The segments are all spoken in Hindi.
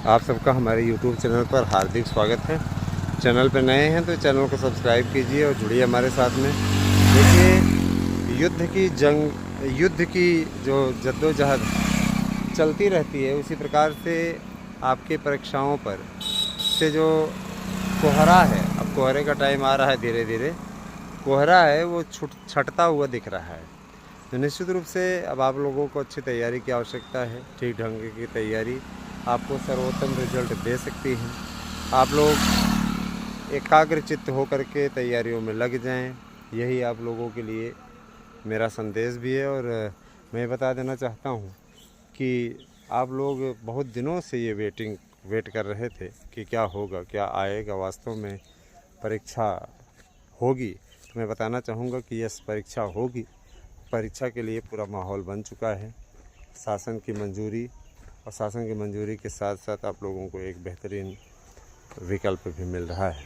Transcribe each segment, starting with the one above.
आप सबका हमारे YouTube चैनल पर हार्दिक स्वागत है। चैनल पर नए हैं तो चैनल को सब्सक्राइब कीजिए और जुड़िए हमारे साथ में। देखिए, युद्ध की जो जद्दोजहद चलती रहती है, उसी प्रकार से आपके परीक्षाओं पर से जो कोहरा है, अब कोहरे का टाइम आ रहा है, धीरे धीरे कोहरा है वो छटता हुआ दिख रहा है। तो निश्चित रूप से अब आप लोगों को अच्छी तैयारी की आवश्यकता है। ठीक ढंग की तैयारी आपको सर्वोत्तम रिजल्ट दे सकती है। आप लोग एकाग्रचित्त होकर के तैयारियों में लग जाएं, यही आप लोगों के लिए मेरा संदेश भी है। और मैं बता देना चाहता हूं कि आप लोग बहुत दिनों से ये वेट कर रहे थे कि क्या होगा, क्या आएगा, वास्तव में परीक्षा होगी। तो मैं बताना चाहूँगा कि यस, परीक्षा होगी। परीक्षा के लिए पूरा माहौल बन चुका है। शासन की मंजूरी और शासन की मंजूरी के साथ साथ आप लोगों को एक बेहतरीन विकल्प भी मिल रहा है।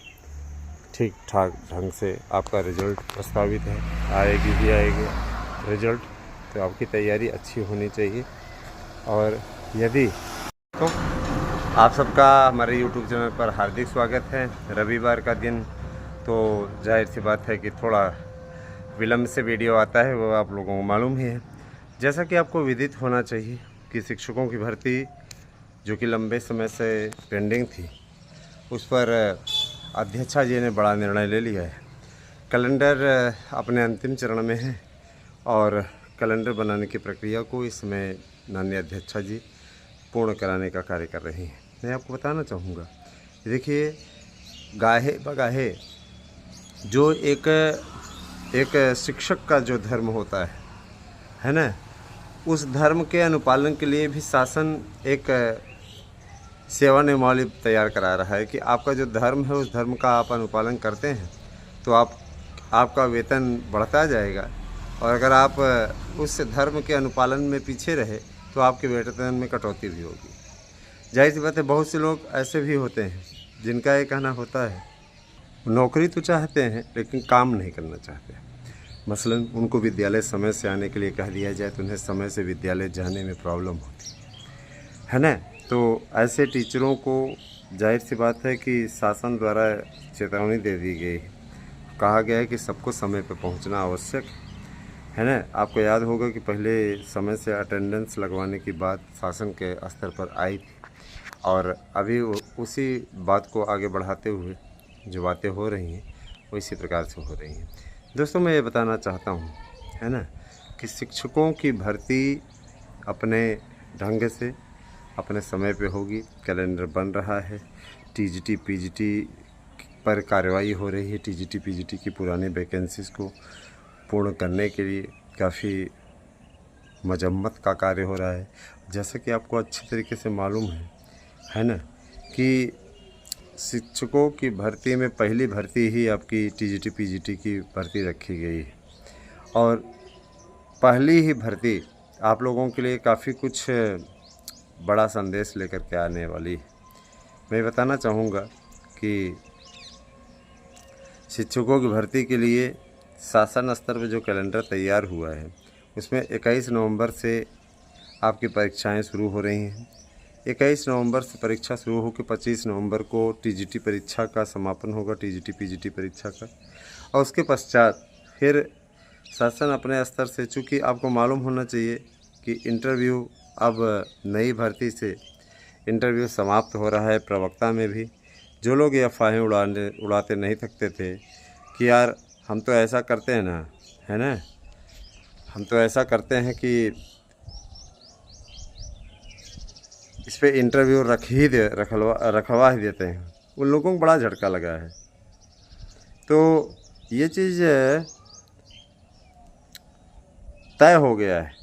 ठीक ठाक ढंग से आपका रिजल्ट प्रस्तावित है, आएगी भी आएगी रिजल्ट। तो आपकी तैयारी अच्छी होनी चाहिए। और यदि तो आप सबका हमारे YouTube चैनल पर हार्दिक स्वागत है। रविवार का दिन तो जाहिर सी बात है कि थोड़ा विलम्ब से वीडियो आता है, वो आप लोगों को मालूम ही है। जैसा कि आपको विदित होना चाहिए कि शिक्षकों की भर्ती जो कि लंबे समय से पेंडिंग थी, उस पर अध्यक्षा जी ने बड़ा निर्णय ले लिया है। कैलेंडर अपने अंतिम चरण में है और कैलेंडर बनाने की प्रक्रिया को इस समय माननीय अध्यक्षा जी पूर्ण कराने का कार्य कर रही हैं। मैं आपको बताना चाहूँगा, देखिए, गाहे बगाहे जो एक शिक्षक का जो धर्म होता है ना, उस धर्म के अनुपालन के लिए भी शासन एक सेवा नियमावली तैयार करा रहा है कि आपका जो धर्म है, उस धर्म का आप अनुपालन करते हैं तो आपका वेतन बढ़ता जाएगा। और अगर आप उस धर्म के अनुपालन में पीछे रहे तो आपके वेतन में कटौती भी होगी। जाहिर सी बात है, बहुत से लोग ऐसे भी होते हैं जिनका ये कहना होता है, नौकरी तो चाहते हैं लेकिन काम नहीं करना चाहते। मसलन उनको विद्यालय समय से आने के लिए कह दिया जाए तो उन्हें समय से विद्यालय जाने में प्रॉब्लम होती है ना। तो ऐसे टीचरों को जाहिर सी बात है कि शासन द्वारा चेतावनी दे दी गई है। कहा गया है कि सबको समय पर पहुंचना आवश्यक है ना। आपको याद होगा कि पहले समय से अटेंडेंस लगवाने की बात शासन के स्तर पर आई थी, और अभी उसी बात को आगे बढ़ाते हुए जो बातें हो रही हैं वो इसी प्रकार से हो रही हैं। दोस्तों, मैं ये बताना चाहता हूँ, है ना, कि शिक्षकों की भर्ती अपने ढंग से अपने समय पे होगी। कैलेंडर बन रहा है। टीजीटी पीजीटी पर कार्रवाई हो रही है। टीजीटी पीजीटी की पुरानी वैकेंसीज़ को पूर्ण करने के लिए काफ़ी मजम्मत का कार्य हो रहा है। जैसा कि आपको अच्छी तरीके से मालूम है ना, कि शिक्षकों की भर्ती में पहली भर्ती ही आपकी टीजीटी पीजीटी की भर्ती रखी गई है। और पहली ही भर्ती आप लोगों के लिए काफ़ी कुछ बड़ा संदेश लेकर के आने वाली है। मैं बताना चाहूँगा कि शिक्षकों की भर्ती के लिए शासन स्तर पर जो कैलेंडर तैयार हुआ है, उसमें 21 नवंबर से आपकी परीक्षाएं शुरू हो रही हैं। 21 नवंबर से परीक्षा शुरू होकर 25 नवंबर को टीजीटी परीक्षा का समापन होगा, टीजीटी पीजीटी परीक्षा का। और उसके पश्चात फिर शासन अपने स्तर से, चूँकि आपको मालूम होना चाहिए कि इंटरव्यू अब नई भर्ती से इंटरव्यू समाप्त हो रहा है। प्रवक्ता में भी जो लोग ये अफवाहें उड़ाते नहीं थकते थे कि यार हम तो ऐसा करते हैं ना, है ना, हम तो ऐसा करते हैं कि इस पर इंटरव्यू रखवा ही देते हैं, उन लोगों को बड़ा झटका लगा है। तो ये चीज़ तय हो गया है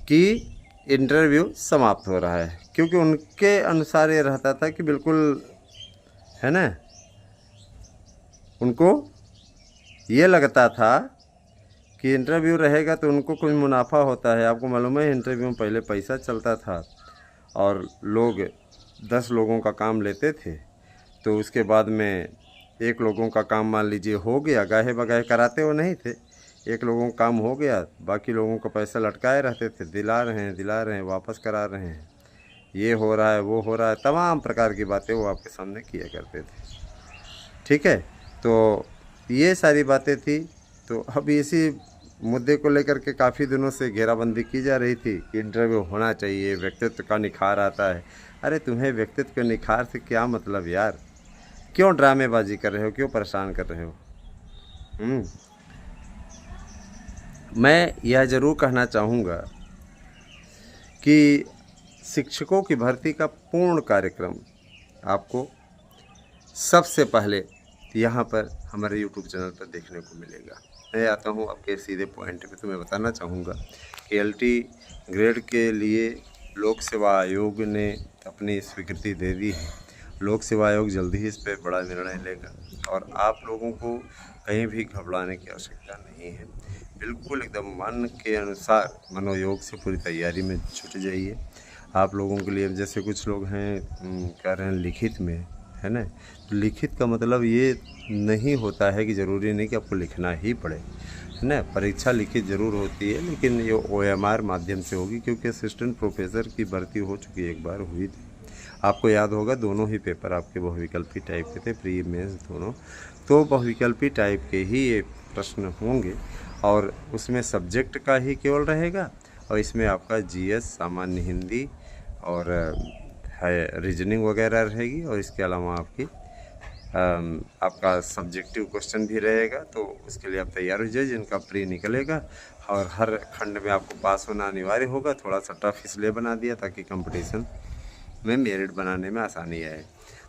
कि इंटरव्यू समाप्त हो रहा है, क्योंकि उनके अनुसार ये रहता था कि बिल्कुल, है ना, उनको ये लगता था कि इंटरव्यू रहेगा तो उनको कुछ मुनाफा होता है। आपको मालूम है, इंटरव्यू में पहले पैसा चलता था और लोग 10 लोगों का काम लेते थे, तो उसके बाद में एक लोगों का काम मान लीजिए हो गया, गाहे बगाहे कराते वो नहीं थे, एक लोगों का काम हो गया, बाकी लोगों का पैसा लटकाए रहते थे, दिला रहे हैं वापस करा रहे हैं, ये हो रहा है, वो हो रहा है, तमाम प्रकार की बातें वो आपके सामने किया करते थे। ठीक है, तो ये सारी बातें थी। तो अब इसी मुद्दे को लेकर के काफ़ी दिनों से घेराबंदी की जा रही थी कि इंटरव्यू होना चाहिए, व्यक्तित्व का निखार आता है। अरे तुम्हें व्यक्तित्व के निखार से क्या मतलब यार? क्यों ड्रामेबाजी कर रहे हो, क्यों परेशान कर रहे हो? मैं यह ज़रूर कहना चाहूँगा कि शिक्षकों की भर्ती का पूर्ण कार्यक्रम आपको सबसे पहले यहाँ पर हमारे यूट्यूब चैनल पर देखने को मिलेगा। मैं आता हूँ आपके सीधे पॉइंट पे, तो मैं बताना चाहूँगा कि एलटी ग्रेड के लिए लोक सेवा आयोग ने अपनी स्वीकृति दे दी है। लोक सेवा आयोग जल्दी ही इस पर बड़ा निर्णय लेगा और आप लोगों को कहीं भी घबराने की आवश्यकता नहीं है। बिल्कुल एकदम मन के अनुसार मनोयोग से पूरी तैयारी में जुट जाइए। आप लोगों के लिए जैसे कुछ लोग हैं कह रहे हैं लिखित में, है ना, तो लिखित का मतलब ये नहीं होता है कि ज़रूरी नहीं कि आपको लिखना ही पड़े, है ना। परीक्षा लिखित ज़रूर होती है, लेकिन ये OMR माध्यम से होगी, क्योंकि असिस्टेंट प्रोफेसर की भर्ती हो चुकी है, एक बार हुई थी। आपको याद होगा दोनों ही पेपर आपके बहुविकल्पी टाइप के थे, प्री मेंस दोनों। तो बहुविकल्पी टाइप के ही ये प्रश्न होंगे और उसमें सब्जेक्ट का ही केवल रहेगा, और इसमें आपका GS, सामान्य हिंदी और है रीजनिंग वगैरह रहेगी, और इसके अलावा आपका सब्जेक्टिव क्वेश्चन भी रहेगा। तो उसके लिए आप तैयार हो जाइए, जिनका प्री निकलेगा और हर खंड में आपको पास होना अनिवार्य होगा। थोड़ा सा टफ इसलिए बना दिया ताकि कंपटीशन में मेरिट बनाने में आसानी आए।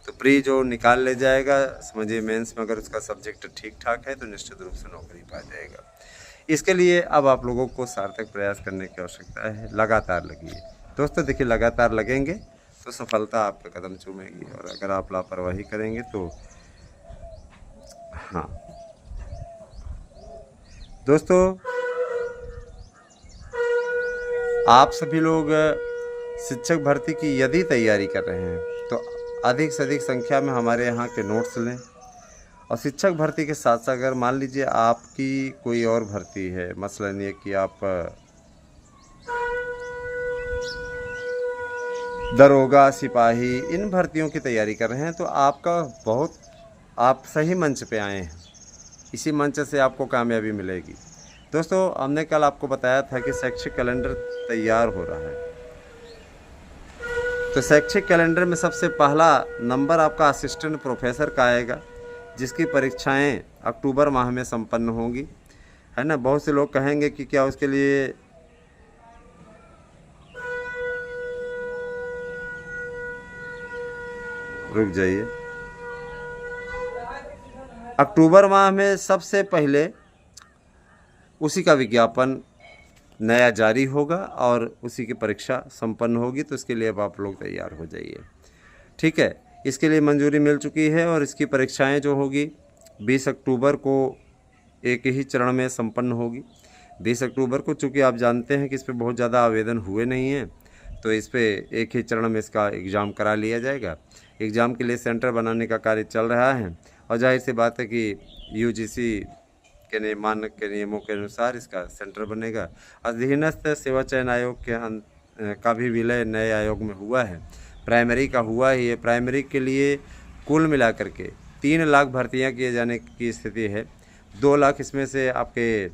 तो प्री जो निकाल ले जाएगा, समझिए मेंस में अगर उसका सब्जेक्ट ठीक ठाक है तो निश्चित रूप से नौकरी पा जाएगा। इसके लिए अब आप लोगों को सार्थक प्रयास करने की आवश्यकता है, लगातार लगिए दोस्तों। देखिए, लगातार लगेंगे तो सफलता आपका कदम चूमेगी, और अगर आप लापरवाही करेंगे तो हाँ दोस्तों, आप सभी लोग शिक्षक भर्ती की यदि तैयारी कर रहे हैं तो अधिक से अधिक संख्या में हमारे यहाँ के नोट्स लें। और शिक्षक भर्ती के साथ साथ अगर मान लीजिए आपकी कोई और भर्ती है, मसलन ये कि आप दरोगा, सिपाही, इन भर्तियों की तैयारी कर रहे हैं, तो आप सही मंच पे आए हैं। इसी मंच से आपको कामयाबी मिलेगी। दोस्तों, हमने कल आपको बताया था कि शैक्षिक कैलेंडर तैयार हो रहा है। तो शैक्षिक कैलेंडर में सबसे पहला नंबर आपका असिस्टेंट प्रोफेसर का आएगा, जिसकी परीक्षाएं अक्टूबर माह में संपन्न होंगी, है ना। बहुत से लोग कहेंगे कि क्या उसके लिए रुक जाइए। अक्टूबर माह में सबसे पहले उसी का विज्ञापन नया जारी होगा और उसी की परीक्षा संपन्न होगी। तो इसके लिए अब आप लोग तैयार हो जाइए, ठीक है। इसके लिए मंजूरी मिल चुकी है और इसकी परीक्षाएं जो होगी 20 अक्टूबर को एक ही चरण में संपन्न होगी। 20 अक्टूबर को, चूँकि आप जानते हैं कि इस पर बहुत ज़्यादा आवेदन हुए नहीं हैं, तो इस पर एक ही चरण में इसका एग्ज़ाम करा लिया जाएगा। एग्ज़ाम के लिए सेंटर बनाने का कार्य चल रहा है, और जाहिर सी बात है कि UGC के मानक के नियमों के अनुसार इसका सेंटर बनेगा। अधीनस्थ सेवा चयन आयोग का भी विलय नए आयोग में हुआ है। प्राइमरी का हुआ ही है। प्राइमरी के लिए कुल मिलाकर के 3 लाख भर्तियां किए जाने की स्थिति है। 2 लाख इसमें से आपके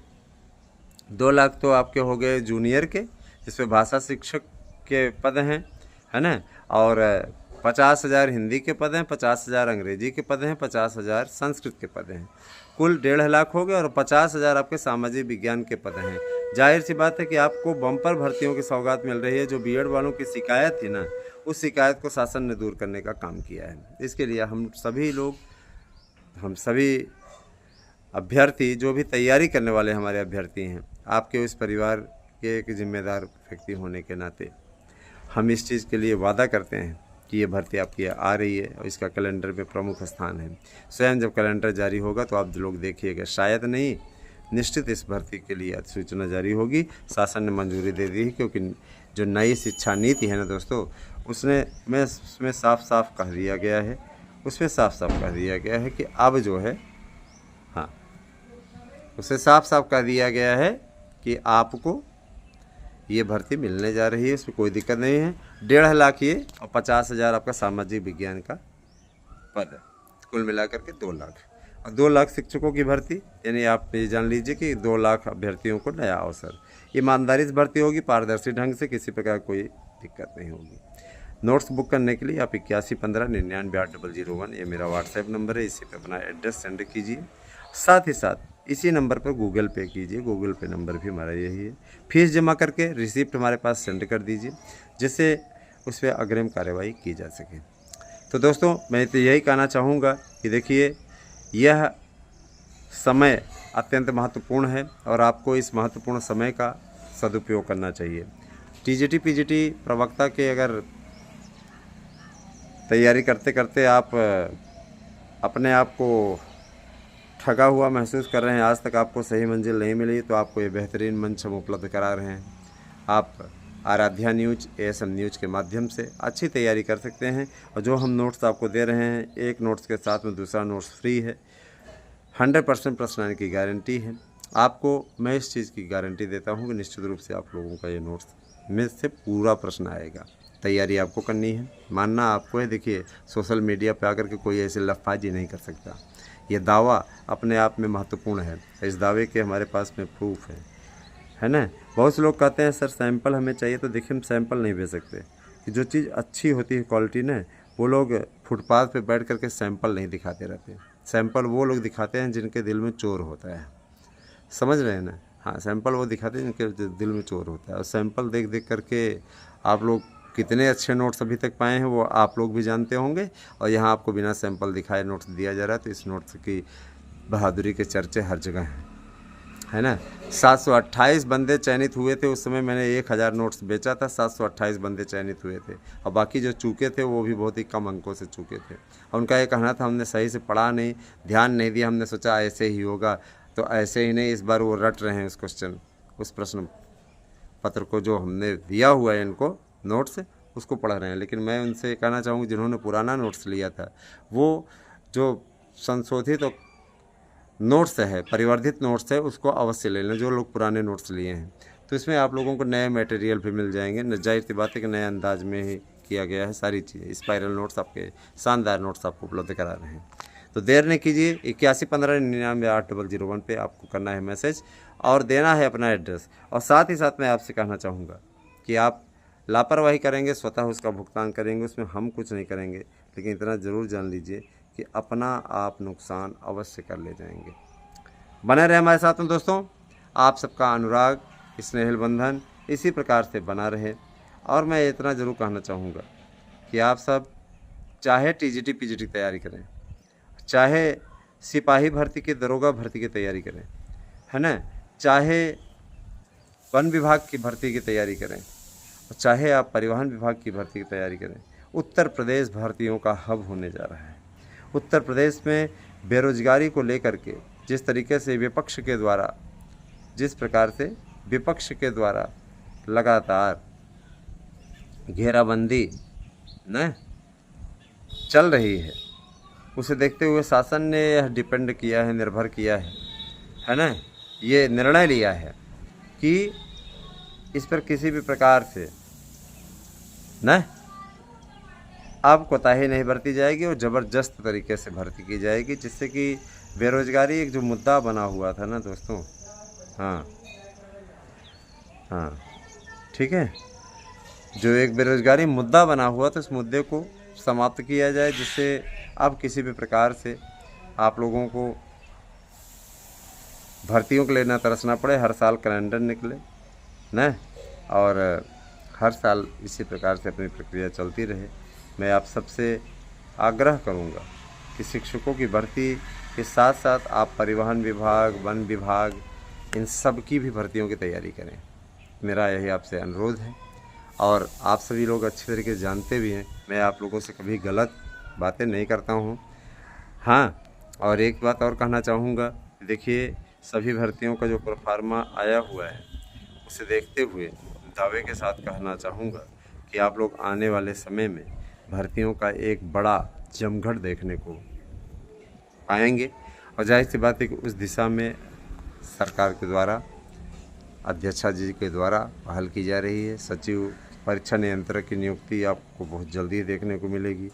2 लाख तो आपके हो गए जूनियर के, जिसमें भाषा शिक्षक के पद हैं, है ना, और 50,000 हिंदी के पद हैं, 50,000 अंग्रेजी के पद हैं, 50,000 संस्कृत के पद हैं। कुल 1.5 लाख हो गए, और 50,000 आपके सामाजिक विज्ञान के पद हैं। जाहिर सी बात है कि आपको बम्पर भर्तियों की सौगात मिल रही है। जो बीएड वालों की शिकायत थी ना, उस शिकायत को शासन ने दूर करने का काम किया है। इसके लिए हम सभी अभ्यर्थी, जो भी तैयारी करने वाले हमारे अभ्यर्थी हैं, आपके उस परिवार के एक जिम्मेदार व्यक्ति होने के नाते हम इस चीज़ के लिए वादा करते हैं कि ये भर्ती आपकी आ रही है और इसका कैलेंडर में प्रमुख स्थान है। स्वयं जब कैलेंडर जारी होगा तो आप लोग देखिएगा, शायद नहीं, निश्चित इस भर्ती के लिए अधिसूचना जारी होगी। शासन ने मंजूरी दे दी है, क्योंकि जो नई शिक्षा नीति है ना दोस्तों, उसमें साफ साफ कह दिया गया है, कि अब जो है, हाँ, उसे साफ साफ कह दिया गया है कि आपको ये भर्ती मिलने जा रही है। इसमें कोई दिक्कत नहीं है। 1.5 लाख ये और 50,000 आपका सामाजिक विज्ञान का पद है। कुल मिलाकर के 2 लाख और 2 लाख शिक्षकों की भर्ती, यानी आप ये जान लीजिए कि 2 लाख अभ्यर्थियों को नया अवसर। ईमानदारी से भर्ती होगी, पारदर्शी ढंग से, किसी प्रकार कोई दिक्कत नहीं होगी। नोट्स बुक करने के लिए आप 8115998001 ये मेरा व्हाट्सएप नंबर है, इसी पे अपना एड्रेस सेंड कीजिए। साथ ही साथ इसी नंबर पर गूगल पे कीजिए, गूगल पे नंबर भी हमारा यही है। फीस जमा करके रिसिप्ट हमारे पास सेंड कर दीजिए, जिससे उस पर अग्रिम कार्यवाही की जा सके। तो दोस्तों मैं तो यही कहना चाहूँगा कि देखिए यह समय अत्यंत महत्वपूर्ण है और आपको इस महत्वपूर्ण समय का सदुपयोग करना चाहिए। टीजीटी पीजीटी प्रवक्ता के अगर तैयारी करते करते आप अपने आप को ठगा हुआ महसूस कर रहे हैं, आज तक आपको सही मंजिल नहीं मिली, तो आपको ये बेहतरीन मंच हम उपलब्ध करा रहे हैं। आप आराध्या न्यूज, एएसएम न्यूज के माध्यम से अच्छी तैयारी कर सकते हैं। और जो हम नोट्स आपको दे रहे हैं, एक नोट्स के साथ में दूसरा नोट्स फ्री है, 100% प्रश्न आने की गारंटी है। आपको मैं इस चीज़ की गारंटी देता हूं कि निश्चित रूप से आप लोगों का ये नोट्स में से पूरा प्रश्न आएगा। तैयारी आपको करनी है, मानना आपको है। देखिए सोशल मीडिया पे आकर के कोई ऐसे लफाजी नहीं कर सकता। ये दावा अपने आप में महत्वपूर्ण है, इस दावे के हमारे पास में प्रूफ है ना। बहुत से लोग कहते हैं सर सैंपल हमें चाहिए, तो देखिए हम सैंपल नहीं भेज सकते कि जो चीज़ अच्छी होती है क्वालिटी ना, वो लोग फुटपाथ पे बैठ करके सैंपल नहीं दिखाते रहते। सैंपल वो लोग दिखाते हैं जिनके दिल में चोर होता है, समझ रहे हैं ना। हाँ, सैंपल वो दिखाते हैं जिनके दिल में चोर होता है। और सैंपल देख देख करके आप लोग कितने अच्छे नोट्स अभी तक पाए हैं वो आप लोग भी जानते होंगे। और यहाँ आपको बिना सैंपल दिखाए नोट्स दिया जा रहा है, तो इस नोट्स की बहादुरी के चर्चे हर जगह हैं, है ना। 728 बंदे चयनित हुए थे उस समय, मैंने 1000 नोट्स बेचा था, 728 बंदे चयनित हुए थे। और बाकी जो चूके थे वो भी बहुत ही कम अंकों से चूके थे। और उनका ये कहना था हमने सही से पढ़ा नहीं, ध्यान नहीं दिया, हमने सोचा ऐसे ही होगा। तो ऐसे ही नहीं, इस बार वो रट रहे हैं उस क्वेश्चन, उस प्रश्न पत्र को जो हमने दिया हुआ है इनको नोट्स, उसको पढ़ रहे हैं। लेकिन मैं उनसे कहना चाहूँगा जिन्होंने पुराना नोट्स लिया था, वो जो संशोधित और नोट्स है, परिवर्धित नोट्स है, उसको अवश्य ले लें जो लोग पुराने नोट्स लिए हैं। तो इसमें आप लोगों को नए मटेरियल भी मिल जाएंगे। जाहिर सी बात है कि नए अंदाज में ही किया गया है सारी चीज़ें। स्पाइरल नोट्स आपके शानदार नोट्स आपको उपलब्ध करा रहे हैं। तो देर नहीं कीजिए, 8115998001 पे आपको करना है मैसेज और देना है अपना एड्रेस। और साथ ही साथ मैं आपसे कहना चाहूँगा कि आप लापरवाही करेंगे स्वतः उसका भुगतान करेंगे, उसमें हम कुछ नहीं करेंगे। लेकिन इतना ज़रूर जान लीजिए कि अपना आप नुकसान अवश्य कर ले जाएंगे। बने रहे हमारे साथ में दोस्तों। आप सबका अनुराग, स्नेहिल बंधन इसी प्रकार से बना रहे। और मैं इतना ज़रूर कहना चाहूँगा कि आप सब चाहे टीजीटी पीजीटी तैयारी करें, चाहे सिपाही भर्ती की, दरोगा भर्ती की तैयारी करें, है ना, चाहे वन विभाग की भर्ती की तैयारी करें, चाहे आप परिवहन विभाग की भर्ती की तैयारी करें, उत्तर प्रदेश भर्तियों का हब होने जा रहा है। उत्तर प्रदेश में बेरोजगारी को लेकर के जिस तरीके से विपक्ष के द्वारा, जिस प्रकार से विपक्ष के द्वारा लगातार घेराबंदी न चल रही है, उसे देखते हुए शासन ने यह डिपेंड किया है, निर्भर किया है ना, ये निर्णय लिया है कि इस पर किसी भी प्रकार से न अब कोताही नहीं बरती जाएगी और ज़बरदस्त तरीके से भर्ती की जाएगी, जिससे कि बेरोजगारी एक जो मुद्दा बना हुआ था ना दोस्तों, हाँ ठीक है, जो एक बेरोजगारी मुद्दा बना हुआ था, उस मुद्दे को समाप्त किया जाए, जिससे अब किसी भी प्रकार से आप लोगों को भर्तियों के लिए ना तरसना पड़े। हर साल कैलेंडर निकले न, और हर साल इसी प्रकार से अपनी प्रक्रिया चलती रहे। मैं आप सबसे आग्रह करूंगा कि शिक्षकों की भर्ती के साथ साथ आप परिवहन विभाग, वन विभाग, इन सब की भी भर्तियों की तैयारी करें। मेरा यही आपसे अनुरोध है। और आप सभी लोग अच्छी तरीके से जानते भी हैं, मैं आप लोगों से कभी गलत बातें नहीं करता हूँ। हाँ, और एक बात और कहना चाहूँगा, देखिए सभी भर्तियों का जो प्रोफार्मा आया हुआ है, उसे देखते हुए दावे के साथ कहना चाहूँगा कि आप लोग आने वाले समय में भर्तियों का एक बड़ा जमघट देखने को पाएंगे। और जाहिर सी बात है कि उस दिशा में सरकार के द्वारा, अध्यक्षा जी के द्वारा पहल की जा रही है। सचिव परीक्षा नियंत्रक की नियुक्ति आपको बहुत जल्दी देखने को मिलेगी,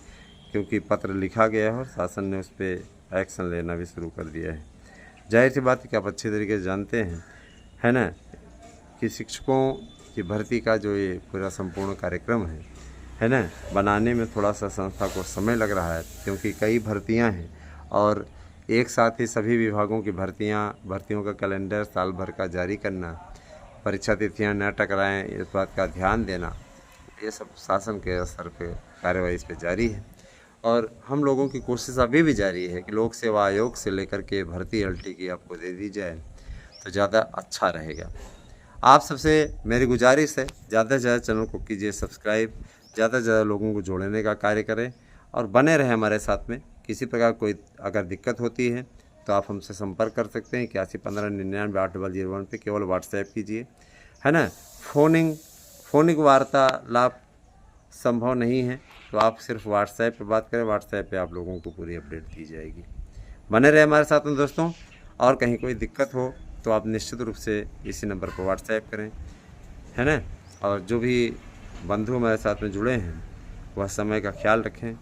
क्योंकि पत्र लिखा गया है और शासन ने उस पर एक्शन लेना भी शुरू कर दिया है। जाहिर सी बात है कि आप अच्छी तरीके से जानते हैं, है ना, कि शिक्षकों की भर्ती का जो ये पूरा संपूर्ण कार्यक्रम है ना, बनाने में थोड़ा सा संस्था को समय लग रहा है, क्योंकि कई भर्तियां हैं और एक साथ ही सभी विभागों की भर्तियों का कैलेंडर साल भर का जारी करना, परीक्षा तिथियां न टकराएं, इस बात का ध्यान देना, ये सब शासन के स्तर पे कार्रवाई इस पे जारी है। और हम लोगों की कोशिश अभी भी जारी है कि लोक सेवा आयोग से लेकर के भर्ती हल्टी की आपको दे दी जाए तो ज़्यादा अच्छा रहेगा। आप सबसे मेरी गुजारिश है, ज़्यादा से ज़्यादा चैनल को कीजिए सब्सक्राइब, ज़्यादा से ज़्यादा लोगों को जोड़ने का कार्य करें और बने रहें हमारे साथ में। किसी प्रकार कोई अगर दिक्कत होती है तो आप हमसे संपर्क कर सकते हैं 8115998001 पे, केवल व्हाट्सएप कीजिए, है ना। फोनिक वार्तालाप संभव नहीं है, तो आप सिर्फ व्हाट्सएप पे बात करें, व्हाट्सएप पे आप लोगों को पूरी अपडेट दी जाएगी। बने रहे हमारे साथ में दोस्तों, और कहीं कोई दिक्कत हो तो आप निश्चित रूप से इसी नंबर पर व्हाट्सएप करें, है ना। और जो भी बंधु हमारे साथ में जुड़े हैं वह समय का ख्याल रखें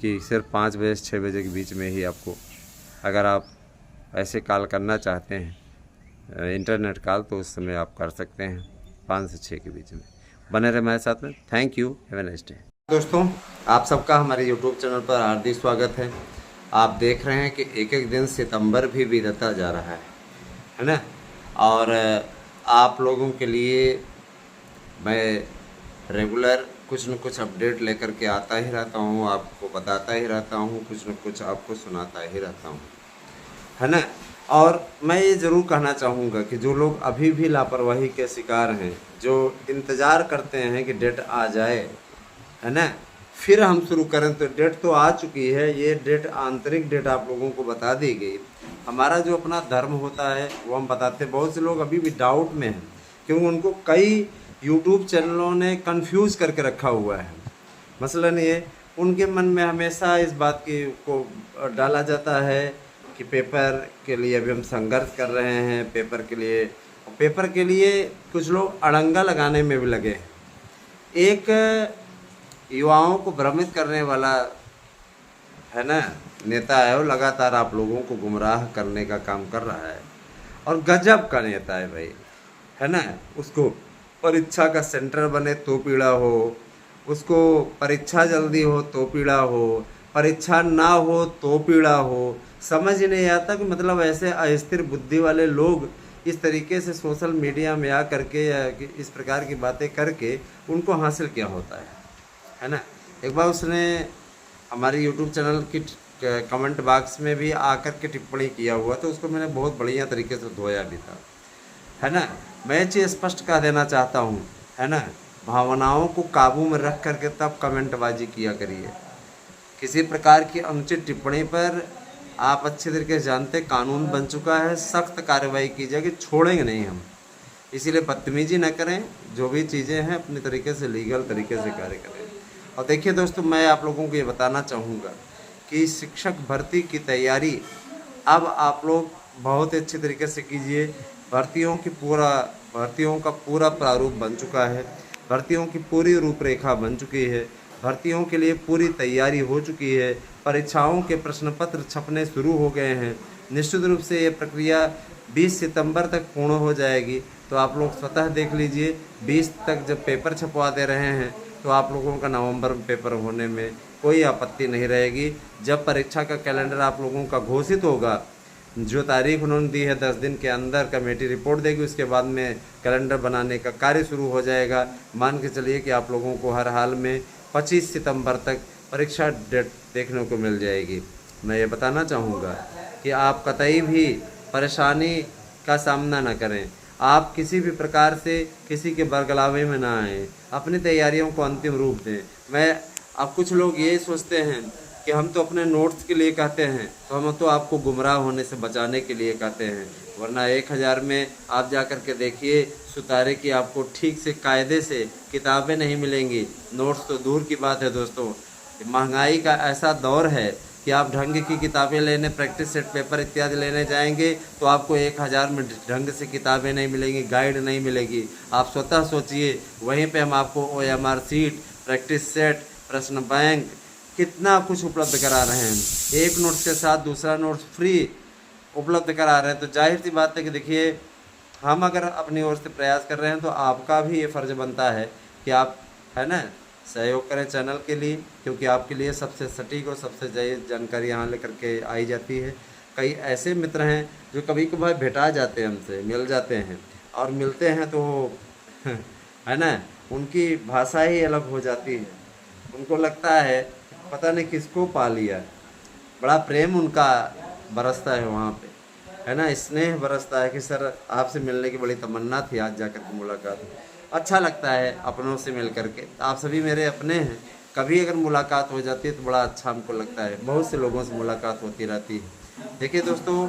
कि सिर्फ 5 बजे से 6 बजे के बीच में ही आपको, अगर आप ऐसे कॉल करना चाहते हैं इंटरनेट कॉल, तो उस समय आप कर सकते हैं 5 से 6 के बीच में। बने रहे हमारे साथ में। Thank you, have a nice day. दोस्तों, आप सबका हमारे यूट्यूब चैनल पर हार्दिक स्वागत है। आप देख रहे हैं कि एक एक दिन सितंबर भी बीतता जा रहा है ना। और आप लोगों के लिए मैं रेगुलर कुछ न कुछ अपडेट लेकर के आता ही रहता हूँ, आपको बताता ही रहता हूँ, कुछ न कुछ आपको सुनाता ही रहता हूँ, है ना। और मैं ये ज़रूर कहना चाहूँगा कि जो लोग अभी भी लापरवाही के शिकार हैं, जो इंतज़ार करते हैं कि डेट आ जाए, है ना, फिर हम शुरू करें, तो डेट तो आ चुकी है। ये डेट, आंतरिक डेट आप लोगों को बता दी गई। हमारा जो अपना धर्म होता है वो हम बताते हैं। बहुत से लोग अभी भी डाउट में हैं, क्योंकि उनको कई यूट्यूब चैनलों ने कंफ्यूज करके रखा हुआ है। मसलन ये, उनके मन में हमेशा इस बात की को डाला जाता है कि पेपर के लिए अभी हम संघर्ष कर रहे हैं, पेपर के लिए कुछ लोग अड़ंगा लगाने में भी लगे हैं। एक युवाओं को भ्रमित करने वाला, है ना, नेता है, वो लगातार आप लोगों को गुमराह करने का काम कर रहा है, और गजब का नेता है भाई, है ना। उसको परीक्षा का सेंटर बने तो पीड़ा हो, उसको परीक्षा जल्दी हो तो पीड़ा हो, परीक्षा ना हो तो पीड़ा हो। समझ ही नहीं आता कि मतलब ऐसे अस्थिर बुद्धि वाले लोग इस तरीके से सोशल मीडिया में आ करके या इस प्रकार की बातें करके उनको हासिल क्या होता है ना। एक बार उसने हमारे यूट्यूब चैनल की कमेंट बॉक्स में भी आकर के टिप्पणी किया हुआ, तो उसको मैंने बहुत बढ़िया तरीके से धोया भी था, है ना। मैं चीज़ स्पष्ट कह देना चाहता हूँ, है ना, भावनाओं को काबू में रख करके तब कमेंटबाजी किया करिए। किसी प्रकार की अनुचित टिप्पणी पर आप अच्छे तरीके से जानते, कानून बन चुका है, सख्त कार्रवाई की जाएगी, छोड़ेंगे नहीं हम। इसीलिए बदतमीजी न करें, जो भी चीज़ें हैं अपने तरीके से लीगल तरीके से कार्य करें। और देखिए दोस्तों, मैं आप लोगों को ये बताना चाहूँगा कि शिक्षक भर्ती की तैयारी अब आप लोग बहुत अच्छे तरीके से कीजिए। भर्तियों का पूरा प्रारूप बन चुका है, भर्तियों की पूरी रूपरेखा बन चुकी है, भर्तियों के लिए पूरी तैयारी हो चुकी है, परीक्षाओं के प्रश्न पत्र छपने शुरू हो गए हैं। निश्चित रूप से ये प्रक्रिया 20 सितंबर तक पूर्ण हो जाएगी, तो आप लोग स्वतः देख लीजिए। 20 तक जब पेपर छपवा दे रहे हैं, तो आप लोगों का नवंबर में पेपर होने में कोई आपत्ति नहीं रहेगी। जब परीक्षा का कैलेंडर आप लोगों का घोषित होगा, जो तारीख उन्होंने दी है 10 दिन के अंदर कमेटी रिपोर्ट देगी, उसके बाद में कैलेंडर बनाने का कार्य शुरू हो जाएगा। मान के चलिए कि आप लोगों को हर हाल में 25 सितंबर तक परीक्षा डेट देखने को मिल जाएगी। मैं ये बताना चाहूँगा कि आप कतई भी परेशानी का सामना न करें, आप किसी भी प्रकार से किसी के बरगलावे में ना आएँ, अपनी तैयारियों को अंतिम रूप दें। अब कुछ लोग ये सोचते हैं कि हम तो अपने नोट्स के लिए कहते हैं, तो हम तो आपको गुमराह होने से बचाने के लिए कहते हैं, वरना 1000 में आप जा कर के देखिए सुतारे की आपको ठीक से कायदे से किताबें नहीं मिलेंगी। नोट्स तो दूर की बात है दोस्तों, महंगाई का ऐसा दौर है कि आप ढंग की किताबें लेने, प्रैक्टिस सेट पेपर इत्यादि लेने जाएंगे तो आपको 1000 में ढंग से किताबें नहीं मिलेंगी, गाइड नहीं मिलेगी। आप स्वतः सोचिए, वहीं पे हम आपको OMR शीट, प्रैक्टिस सेट, प्रश्न बैंक, कितना कुछ उपलब्ध करा रहे हैं। एक नोट्स के साथ दूसरा नोट्स फ्री उपलब्ध करा रहे हैं। तो जाहिर सी बात है कि देखिए, हम अगर अपनी ओर से प्रयास कर रहे हैं तो आपका भी ये फ़र्ज़ बनता है कि आप, है ना, सहयोग करें चैनल के लिए, क्योंकि आपके लिए सबसे सटीक और सबसे जायज़ जानकारी यहाँ लेकर के आई जाती है। कई ऐसे मित्र हैं जो कभी कभार भेटा जाते हैं, हमसे मिल जाते हैं, और मिलते हैं तो है ना, उनकी भाषा ही अलग हो जाती है। उनको लगता है पता नहीं किसको पा लिया, बड़ा प्रेम उनका बरसता है वहाँ पे, है ना, स्नेह बरसता है कि सर आपसे मिलने की बड़ी तमन्ना थी, आज जाकर के मुलाकात। अच्छा लगता है अपनों से मिल करके। आप सभी मेरे अपने हैं, कभी अगर मुलाकात हो जाती है तो बड़ा अच्छा हमको लगता है। बहुत से लोगों से मुलाकात होती रहती है। देखिए दोस्तों,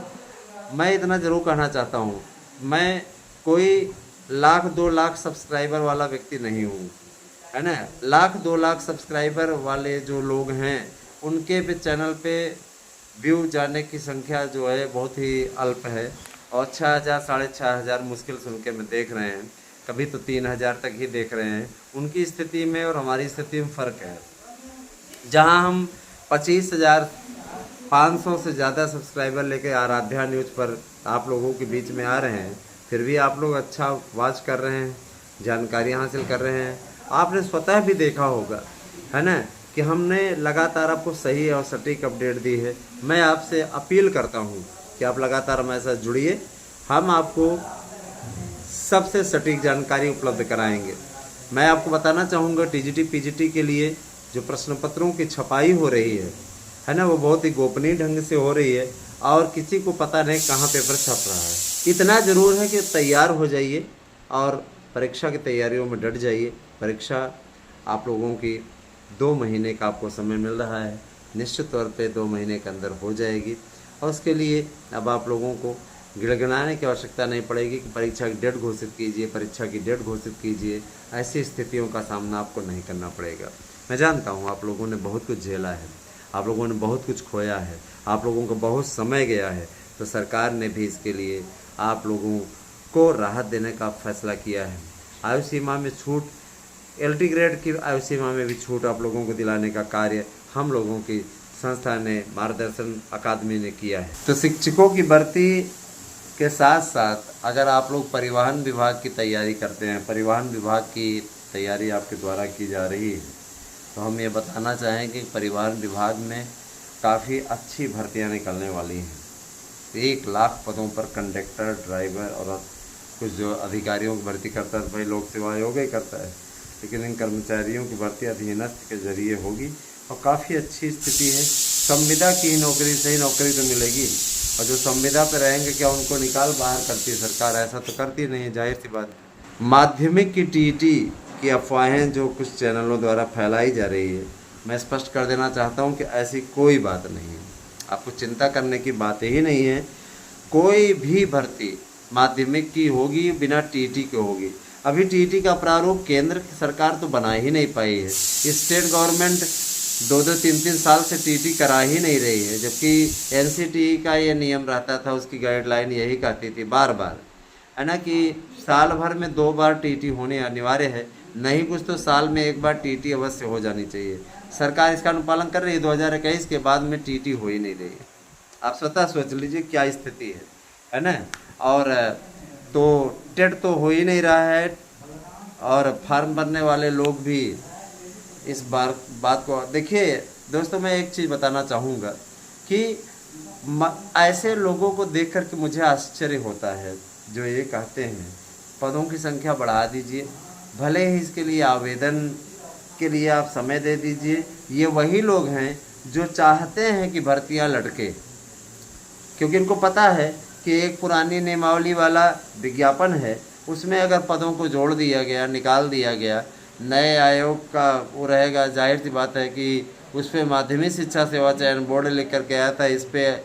मैं इतना ज़रूर कहना चाहता हूँ, मैं कोई 1,00,000 2,00,000 सब्सक्राइबर वाला व्यक्ति नहीं हूँ, है ना। 1,00,000 2,00,000 सब्सक्राइबर वाले जो लोग हैं उनके पे चैनल पे व्यू जाने की संख्या जो है बहुत ही अल्प है, और 6,000 6,500 मुश्किल सुन के मैं देख रहे हैं, कभी तो 3,000 तक ही देख रहे हैं। उनकी स्थिति में और हमारी स्थिति में फ़र्क है। जहां हम 25,500 से ज़्यादा सब्सक्राइबर लेके आराध्या न्यूज़ पर आप लोगों के बीच में आ रहे हैं, फिर भी आप लोग अच्छा वॉच कर रहे हैं, जानकारी हासिल कर रहे हैं। आपने स्वतः भी देखा होगा, है ना, कि हमने लगातार आपको सही और सटीक अपडेट दी है। मैं आपसे अपील करता हूँ कि आप लगातार हमारे साथ जुड़िए, हम आपको सबसे सटीक जानकारी उपलब्ध कराएंगे। मैं आपको बताना चाहूँगा, TGT PGT के लिए जो प्रश्न पत्रों की छपाई हो रही है ना, वो बहुत ही गोपनीय ढंग से हो रही है, और किसी को पता नहीं कहाँ पेपर छप रहा है। इतना ज़रूर है कि तैयार हो जाइए और परीक्षा की तैयारियों में डट जाइए। परीक्षा आप लोगों की 2 महीने का आपको समय मिल रहा है, निश्चित तौर पे 2 महीने के अंदर हो जाएगी, और उसके लिए अब आप लोगों को गिड़गिड़ाने की आवश्यकता नहीं पड़ेगी कि परीक्षा की डेट घोषित कीजिए, परीक्षा की डेट घोषित कीजिए। ऐसी स्थितियों का सामना आपको नहीं करना पड़ेगा। मैं जानता हूँ आप लोगों ने बहुत कुछ झेला है, आप लोगों ने बहुत कुछ खोया है, आप लोगों को बहुत समय गया है, तो सरकार ने भी इसके लिए आप लोगों को राहत देने का फैसला किया है। आयु सीमा में छूट, LT ग्रेड की आयु सीमा में भी छूट आप लोगों को दिलाने का कार्य हम लोगों की संस्था ने, मार्गदर्शन अकादमी ने किया है। तो शिक्षकों की भर्ती के साथ साथ अगर आप लोग परिवहन विभाग की तैयारी करते हैं, परिवहन विभाग की तैयारी आपके द्वारा की जा रही है, तो हम ये बताना चाहें कि परिवहन विभाग में काफ़ी अच्छी भर्तियां निकलने वाली हैं। 1,00,000 पदों पर कंडक्टर, ड्राइवर और कुछ जो अधिकारियों की भर्ती करता है, भाई लोक सेवा आयोग ही करता है, लेकिन इन कर्मचारियों की भर्ती अधीनस्थ के जरिए होगी, और काफ़ी अच्छी स्थिति है। संविदा की नौकरी से ही नौकरी तो मिलेगी, और जो संविदा पे रहेंगे क्या उनको निकाल बाहर करती है सरकार? ऐसा तो करती नहीं है, जाहिर सी बात है। माध्यमिक की TET की अफवाहें जो कुछ चैनलों द्वारा फैलाई जा रही है, मैं स्पष्ट कर देना चाहता हूं कि ऐसी कोई बात नहीं है। आपको चिंता करने की बात ही नहीं है। कोई भी भर्ती माध्यमिक की होगी बिना TET के होगी। अभी TET का प्रारूप केंद्र की सरकार तो बना ही नहीं पाई है। स्टेट गवर्नमेंट 2-2 3-3 साल से TET करा ही नहीं रही है, जबकि NCTE का ये नियम रहता था, उसकी गाइडलाइन यही कहती थी बार बार, है ना, कि साल भर में 2 बार TET होने अनिवार्य है, नहीं कुछ तो साल में 1 बार TET अवश्य हो जानी चाहिए। सरकार इसका अनुपालन कर रही है। 2021 के बाद में TET हो ही नहीं रही है। आप स्वतः सोच लीजिए क्या स्थिति है ना। और तो टेट तो हो ही नहीं रहा है, और फार्म भरने वाले लोग भी इस बात को देखिए दोस्तों, मैं एक चीज़ बताना चाहूँगा कि ऐसे लोगों को देख कर के मुझे आश्चर्य होता है जो ये कहते हैं पदों की संख्या बढ़ा दीजिए, भले ही इसके लिए आवेदन के लिए आप समय दे दीजिए। ये वही लोग हैं जो चाहते हैं कि भर्तियां लटके, क्योंकि इनको पता है कि एक पुरानी नियमावली वाला विज्ञापन है, उसमें अगर पदों को जोड़ दिया गया, निकाल दिया गया, नए आयोग का वो रहेगा, जाहिर सी बात है कि उस पर माध्यमिक शिक्षा सेवा चयन बोर्ड लिख करके आया था, इस पे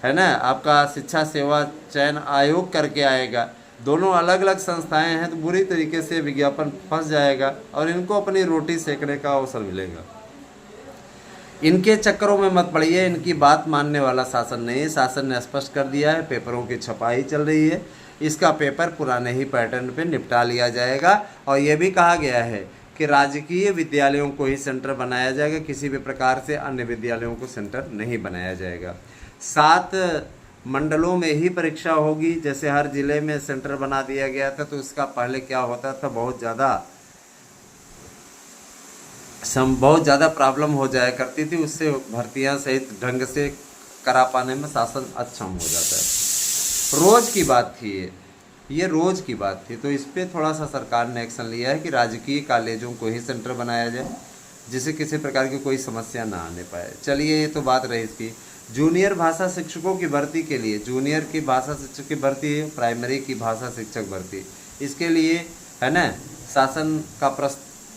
है ना आपका शिक्षा सेवा चयन आयोग करके आएगा। दोनों अलग अलग संस्थाएं हैं, तो बुरी तरीके से विज्ञापन फंस जाएगा और इनको अपनी रोटी सेकने का अवसर मिलेगा। इनके चक्करों में मत पड़िए, इनकी बात मानने वाला शासन नहीं है। शासन ने स्पष्ट कर दिया है, पेपरों की छपाई चल रही है, इसका पेपर पुराने ही पैटर्न पे निपटा लिया जाएगा। और ये भी कहा गया है कि राजकीय विद्यालयों को ही सेंटर बनाया जाएगा, किसी भी प्रकार से अन्य विद्यालयों को सेंटर नहीं बनाया जाएगा। 7 मंडलों में ही परीक्षा होगी, जैसे हर जिले में सेंटर बना दिया गया था। तो इसका पहले क्या होता था, बहुत ज़्यादा प्रॉब्लम हो जाया करती थी, उससे भर्तियां सहित ढंग से करा पाने में शासन अक्षम हो जाता है। रोज़ की बात थी ये रोज़ की बात थी। तो इस पर थोड़ा सा सरकार ने एक्शन लिया है कि राजकीय कॉलेजों को ही सेंटर बनाया जाए, जिससे किसी प्रकार की कोई समस्या ना आने पाए। चलिए, ये तो बात रही इसकी। जूनियर भाषा शिक्षकों की भर्ती के लिए, जूनियर की भाषा शिक्षक की भर्ती है, प्राइमरी की भाषा शिक्षक भर्ती, इसके लिए है ना,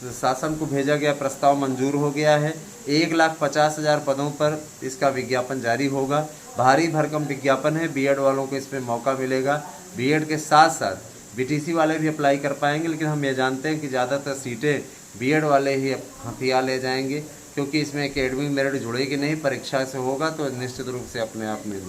शासन को भेजा गया प्रस्ताव मंजूर हो गया है। 1,50,000 पदों पर इसका विज्ञापन जारी होगा। भारी भरकम विज्ञापन है, बीएड वालों को इसमें मौका मिलेगा। बीएड के साथ साथ बीटीसी वाले भी अप्लाई कर पाएंगे, लेकिन हम ये जानते हैं कि ज़्यादातर सीटें बीएड वाले ही हथिया ले जाएंगे, क्योंकि इसमें एकेडमिक मेरिट जुड़ेगी नहीं, परीक्षा से होगा तो निश्चित रूप से अपने आप में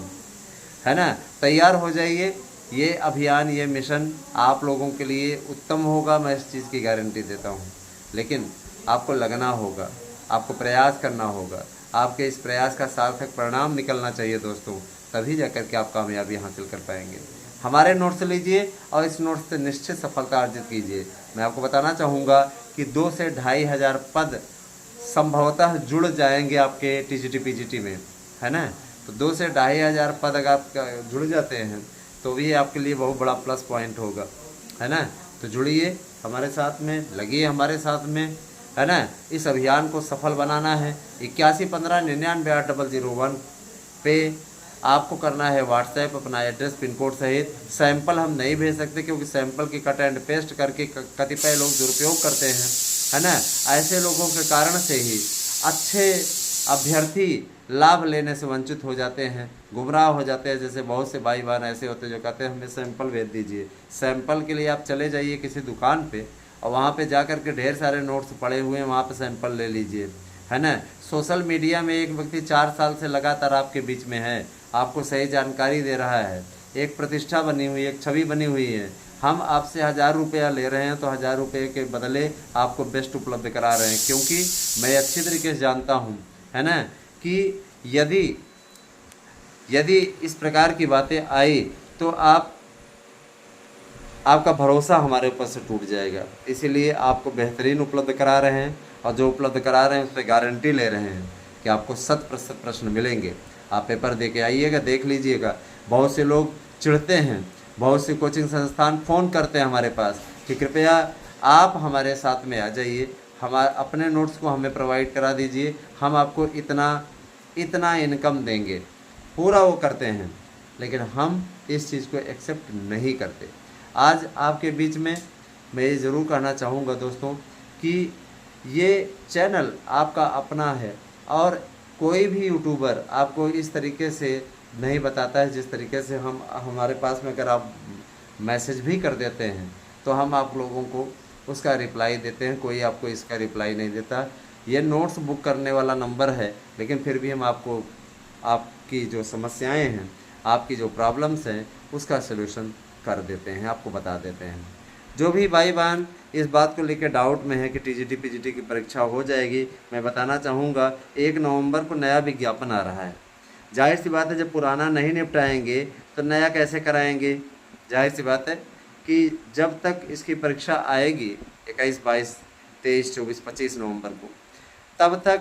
है ना। तैयार हो जाइए, ये अभियान, ये मिशन आप लोगों के लिए उत्तम होगा, मैं इस चीज़ की गारंटी देता हूँ। लेकिन आपको लगना होगा, आपको प्रयास करना होगा, आपके इस प्रयास का सार्थक परिणाम निकलना चाहिए दोस्तों, तभी जाकर के आप कामयाबी हासिल कर पाएंगे। हमारे नोट्स लीजिए और इस नोट्स से निश्चित सफलता अर्जित कीजिए। मैं आपको बताना चाहूँगा कि 2 से 2,500 पद संभवतः जुड़ जाएंगे आपके टीजीटी पीजीटी में, है ना। तो 2 से 2,500 पद अगर आप जुड़ जाते हैं तो भी आपके लिए बहुत बड़ा प्लस पॉइंट होगा, है ना। तो जुड़िए हमारे साथ में, लगिए हमारे साथ में, है ना। इस अभियान को सफल बनाना है। 8115998001 पे आपको करना है व्हाट्सएप, अपना एड्रेस पिन कोड सहित। सैंपल हम नहीं भेज सकते, क्योंकि सैंपल की कट एंड पेस्ट करके कतिपय लोग दुरुपयोग करते हैं, है ना। ऐसे लोगों के कारण से ही अच्छे अभ्यर्थी लाभ लेने से वंचित हो जाते हैं, गुमराह हो जाते हैं। जैसे बहुत से भाई बहन ऐसे होते हैं जो कहते हैं हमें सैंपल भेज दीजिए। सैंपल के लिए आप चले जाइए किसी दुकान पे, और वहाँ पे जा कर के ढेर सारे नोट्स पड़े हुए हैं, वहाँ पे सैंपल ले लीजिए, है ना। सोशल मीडिया में एक व्यक्ति 4 साल से लगातार आपके बीच में है, आपको सही जानकारी दे रहा है, एक प्रतिष्ठा बनी हुई, एक छवि बनी हुई है। हम आपसे 1,000 रुपया ले रहे हैं, तो 1,000 रुपये के बदले आपको बेस्ट उपलब्ध करा रहे हैं, क्योंकि मैं अच्छी तरीके से जानता हूँ, है ना, कि यदि इस प्रकार की बातें आई तो आपका भरोसा हमारे ऊपर से टूट जाएगा। इसीलिए आपको बेहतरीन उपलब्ध करा रहे हैं, और जो उपलब्ध करा रहे हैं उस पर गारंटी ले रहे हैं कि आपको 100% प्रश्न मिलेंगे। आप पेपर दे के आइएगा, देख लीजिएगा। बहुत से लोग चिढ़ते हैं, बहुत सी कोचिंग संस्थान फ़ोन करते हैं हमारे पास कि कृपया आप हमारे साथ में आ जाइए, अपने नोट्स को हमें प्रोवाइड करा दीजिए, हम आपको इतना इनकम देंगे, पूरा वो करते हैं, लेकिन हम इस चीज़ को एक्सेप्ट नहीं करते। आज आपके बीच में मैं ये ज़रूर कहना चाहूँगा दोस्तों कि ये चैनल आपका अपना है, और कोई भी यूट्यूबर आपको इस तरीके से नहीं बताता है जिस तरीके से हमारे पास में अगर आप मैसेज भी कर देते हैं तो हम आप लोगों को उसका रिप्लाई देते हैं, कोई आपको इसका रिप्लाई नहीं देता। ये नोट्स बुक करने वाला नंबर है, लेकिन फिर भी हम आपको आपकी जो समस्याएं हैं, आपकी जो प्रॉब्लम्स हैं, उसका सलूशन कर देते हैं, आपको बता देते हैं। जो भी भाई बहन इस बात को लेकर डाउट में है कि टीजीटी पीजीटी की परीक्षा हो जाएगी, मैं बताना चाहूँगा 1 नवंबर को नया विज्ञापन आ रहा है। जाहिर सी बात है, जब पुराना नहीं निपटाएंगे तो नया कैसे कराएंगे। जाहिर सी बात है कि जब तक इसकी परीक्षा आएगी 21, 22, 23, 24, 25 नवंबर को, तब तक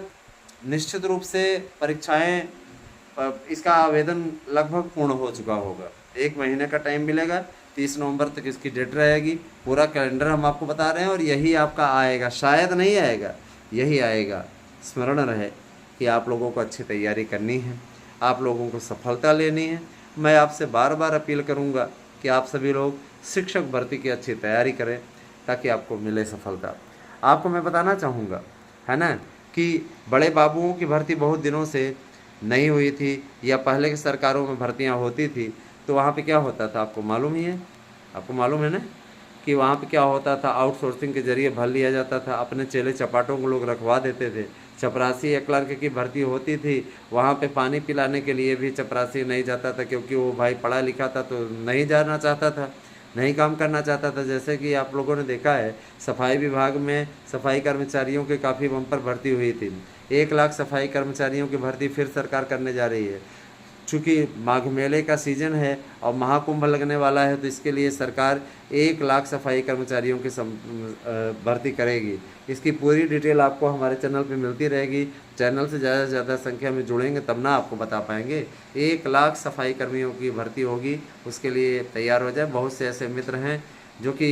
निश्चित रूप से परीक्षाएं, इसका आवेदन लगभग पूर्ण हो चुका होगा। 1 महीने का टाइम मिलेगा, 30 नवंबर तक इसकी डेट रहेगी। पूरा कैलेंडर हम आपको बता रहे हैं, और यही आपका आएगा, शायद नहीं आएगा, यही आएगा। स्मरण रहे कि आप लोगों को अच्छी तैयारी करनी है, आप लोगों को सफलता लेनी है। मैं आपसे बार बार अपील करूंगा कि आप सभी लोग शिक्षक भर्ती की अच्छी तैयारी करें, ताकि आपको मिले सफलता। आपको मैं बताना चाहूँगा, है ना, कि बड़े बाबुओं की भर्ती बहुत दिनों से नहीं हुई थी, या पहले की सरकारों में भर्तियां होती थी, तो वहाँ पे क्या होता था आपको मालूम ही है, आपको मालूम है ना, कि वहाँ पे क्या होता था, आउटसोर्सिंग के जरिए भर लिया जाता था। अपने चेले चपाटों को लोग रखवा देते थे, चपरासी या क्लर्क की भर्ती होती थी, वहाँ पे पानी पिलाने के लिए भी चपरासी नहीं जाता था, क्योंकि वो भाई पढ़ा लिखा था तो नहीं जाना चाहता था, नहीं काम करना चाहता था। जैसे कि आप लोगों ने देखा है सफाई विभाग में सफाई कर्मचारियों की काफ़ी बम्पर भर्ती हुई थी। 1 लाख सफाई कर्मचारियों की भर्ती फिर सरकार करने जा रही है। चूँकि माघ मेले का सीज़न है और महाकुंभ लगने वाला है, तो इसके लिए सरकार 1 लाख सफाई कर्मचारियों की भर्ती करेगी। इसकी पूरी डिटेल आपको हमारे चैनल पे मिलती रहेगी। चैनल से ज़्यादा से ज़्यादा संख्या में जुड़ेंगे तब ना आपको बता पाएंगे। 1 लाख सफाई कर्मियों की भर्ती होगी, उसके लिए तैयार हो जाए। बहुत से ऐसे मित्र हैं जो कि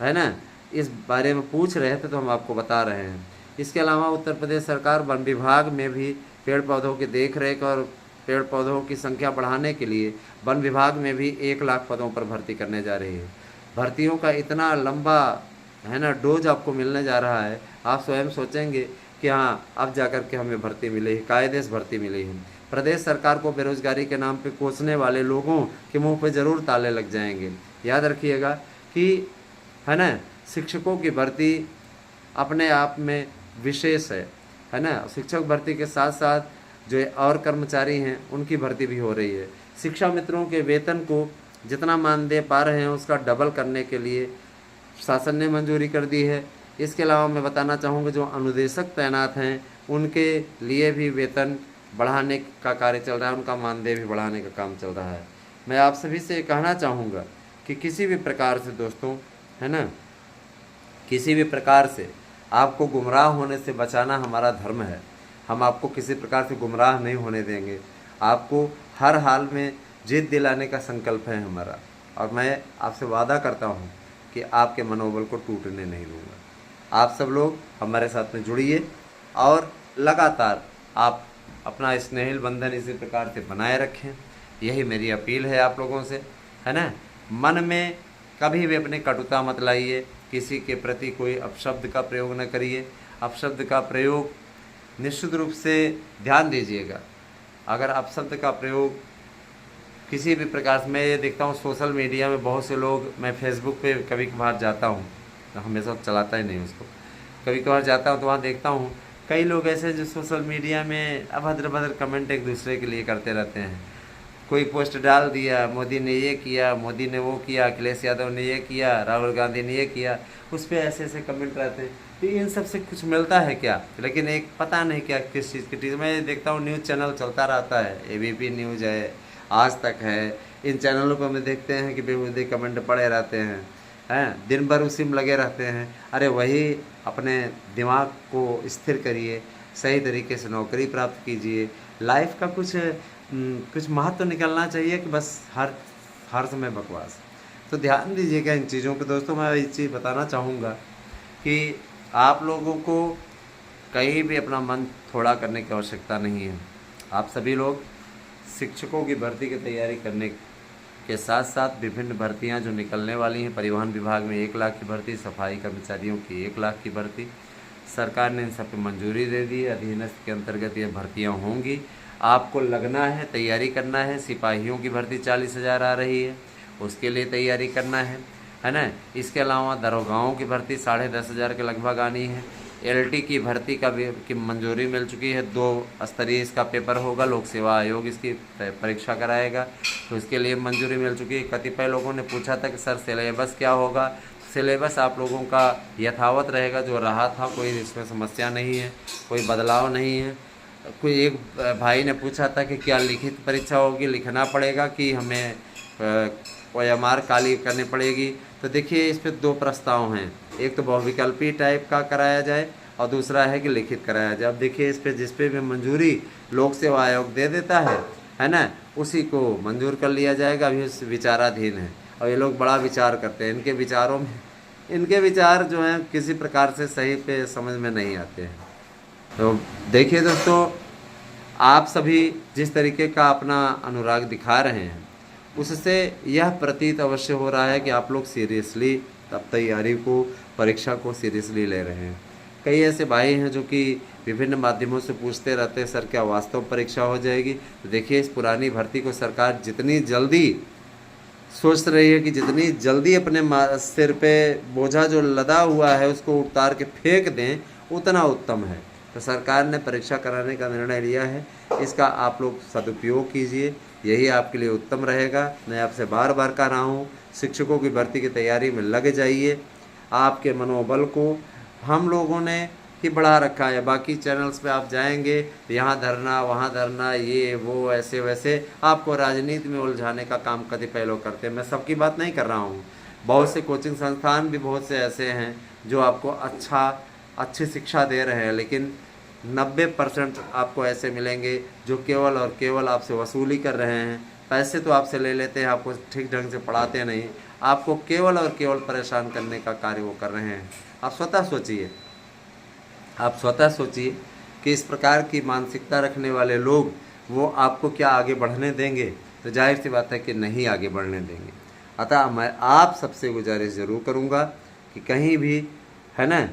है ना इस बारे में पूछ रहे थे, तो हम आपको बता रहे हैं। इसके अलावा उत्तर प्रदेश सरकार वन विभाग में भी पेड़ पौधों की देख रेख और पेड़ पौधों की संख्या बढ़ाने के लिए वन विभाग में भी 1 लाख पदों पर भर्ती करने जा रही है। भर्तियों का इतना लंबा है ना डोज आपको मिलने जा रहा है, आप स्वयं सोचेंगे कि हाँ अब जाकर के हमें भर्ती मिली है, कायदे से भर्ती मिली है। प्रदेश सरकार को बेरोजगारी के नाम पे कोसने वाले लोगों के मुंह पे ज़रूर ताले लग जाएंगे। याद रखिएगा कि है ना शिक्षकों की भर्ती अपने आप में विशेष है ना। शिक्षक भर्ती के साथ साथ जो और कर्मचारी हैं उनकी भर्ती भी हो रही है। शिक्षा मित्रों के वेतन को जितना मान दे पा रहे हैं उसका डबल करने के लिए शासन ने मंजूरी कर दी है। इसके अलावा मैं बताना चाहूँगा जो अनुदेशक तैनात हैं उनके लिए भी वेतन बढ़ाने का कार्य चल रहा है, उनका मानदेय भी बढ़ाने का काम चल रहा है। मैं आप सभी से कहना चाहूँगा कि किसी भी प्रकार से दोस्तों है ना, किसी भी प्रकार से आपको गुमराह होने से बचाना हमारा धर्म है। हम आपको किसी प्रकार से गुमराह नहीं होने देंगे। आपको हर हाल में जीत दिलाने का संकल्प है हमारा, और मैं आपसे वादा करता हूँ कि आपके मनोबल को टूटने नहीं दूंगा। आप सब लोग हमारे साथ में जुड़िए और लगातार आप अपना स्नेहिल बंधन इसी प्रकार से बनाए रखें। यही मेरी अपील है आप लोगों से, है ना। मन में कभी भी अपनी कटुता मत लाइए, किसी के प्रति कोई अपशब्द का प्रयोग न करिए। अपशब्द का प्रयोग निश्चित रूप से ध्यान दीजिएगा। अगर अपशब्द का प्रयोग किसी भी प्रकार से, मैं ये देखता हूँ सोशल मीडिया में बहुत से लोग, मैं फेसबुक पे कभी कभार जाता हूँ, तो हमेशा चलाता ही नहीं उसको, कभी कभार जाता हूँ तो वहाँ देखता हूँ कई लोग ऐसे जो सोशल मीडिया में अभद्र भद्र कमेंट एक दूसरे के लिए करते रहते हैं। कोई पोस्ट डाल दिया, मोदी ने ये किया, मोदी ने वो किया, अखिलेश यादव ने ये किया, राहुल गांधी ने ये किया, उस पर ऐसे ऐसे कमेंट रहते हैं। तो इन सब से कुछ मिलता है क्या? लेकिन एक पता नहीं क्या किस चीज़ की चीज़। मैं देखता हूँ न्यूज़ चैनल चलता रहता है, ABP न्यूज़ है, आज तक है, इन चैनलों पर हम देखते हैं कि बेहुदे कमेंट पड़े रहते हैं दिन भर उसी में लगे रहते हैं। अरे वही अपने दिमाग को स्थिर करिए, सही तरीके से नौकरी प्राप्त कीजिए। लाइफ का कुछ महत्व निकलना चाहिए कि बस हर समय बकवास। तो ध्यान दीजिएगा इन चीज़ों पे दोस्तों। मैं एक चीज़ बताना चाहूँगा कि आप लोगों को कहीं भी अपना मन थोड़ा करने की आवश्यकता नहीं है। आप सभी लोग शिक्षकों की भर्ती की तैयारी करने के साथ साथ विभिन्न भर्तियां जो निकलने वाली हैं, परिवहन विभाग में 1 लाख की भर्ती, सफाई कर्मचारियों की 1 लाख की भर्ती, सरकार ने इन सब पर मंजूरी दे दी है। अधीनस्थ के अंतर्गत ये भर्तियाँ होंगी। आपको लगना है, तैयारी करना है। सिपाहियों की भर्ती 40,000 आ रही है, उसके लिए तैयारी करना है ना। इसके अलावा दरोगाओं की भर्ती 10,500 के लगभग आनी है। LT की भर्ती की मंजूरी मिल चुकी है। 2 स्तरीय इसका पेपर होगा, लोक सेवा आयोग इसकी परीक्षा कराएगा, तो इसके लिए मंजूरी मिल चुकी है। कतिपय लोगों ने पूछा था कि सर सिलेबस क्या होगा। सिलेबस आप लोगों का यथावत रहेगा जो रहा था, कोई इसमें समस्या नहीं है, कोई बदलाव नहीं है। कोई एक भाई ने पूछा था कि क्या लिखित परीक्षा होगी, लिखना पड़ेगा कि हमें OMR काली करनी पड़ेगी। तो देखिए इस पे 2 प्रस्ताव हैं, एक तो बहुविकल्पी टाइप का कराया जाए और दूसरा है कि लिखित कराया जाए। अब देखिए इस पे जिस पे भी मंजूरी लोक सेवा आयोग दे देता है ना, उसी को मंजूर कर लिया जाएगा। अभी विचाराधीन है और ये लोग बड़ा विचार करते हैं। इनके विचारों में इनके विचार जो हैं किसी प्रकार से सही पे समझ में नहीं आते हैं। तो देखिए दोस्तों, आप सभी जिस तरीके का अपना अनुराग दिखा रहे हैं उससे यह प्रतीत अवश्य हो रहा है कि आप लोग सीरियसली तब तैयारी को, परीक्षा को सीरियसली ले रहे हैं। कई ऐसे भाई हैं जो कि विभिन्न माध्यमों से पूछते रहते हैं सर क्या वास्तव परीक्षा हो जाएगी। तो देखिए इस पुरानी भर्ती को सरकार जितनी जल्दी सोच रही है कि जितनी जल्दी अपने सिर पे बोझा जो लदा हुआ है उसको उतार के फेंक दें, उतना उत्तम है तो सरकार ने परीक्षा कराने का निर्णय लिया है, इसका आप लोग सदुपयोग कीजिए, यही आपके लिए उत्तम रहेगा। मैं आपसे बार बार कह रहा हूँ, शिक्षकों की भर्ती की तैयारी में लग जाइए। आपके मनोबल को हम लोगों ने ही बढ़ा रखा है। बाकी चैनल्स पे आप जाएंगे, यहाँ धरना वहाँ धरना, ये वो ऐसे वैसे, आपको राजनीति में उलझाने का काम कतिपय लोग करते हैं। मैं सबकी बात नहीं कर रहा हूँ, बहुत से कोचिंग संस्थान भी बहुत से ऐसे हैं जो आपको अच्छी शिक्षा दे रहे हैं, लेकिन 90% आपको ऐसे मिलेंगे जो केवल और केवल आपसे वसूली कर रहे हैं। पैसे तो आपसे ले लेते हैं, आपको ठीक ढंग से पढ़ाते नहीं, आपको केवल और केवल परेशान करने का कार्य वो कर रहे हैं। आप स्वतः सोचिए कि इस प्रकार की मानसिकता रखने वाले लोग वो आपको क्या आगे बढ़ने देंगे? तो जाहिर सी बात है कि नहीं आगे बढ़ने देंगे। अतः मैं आप सबसे गुजारिश ज़रूर करूँगा कि कहीं भी, है ना,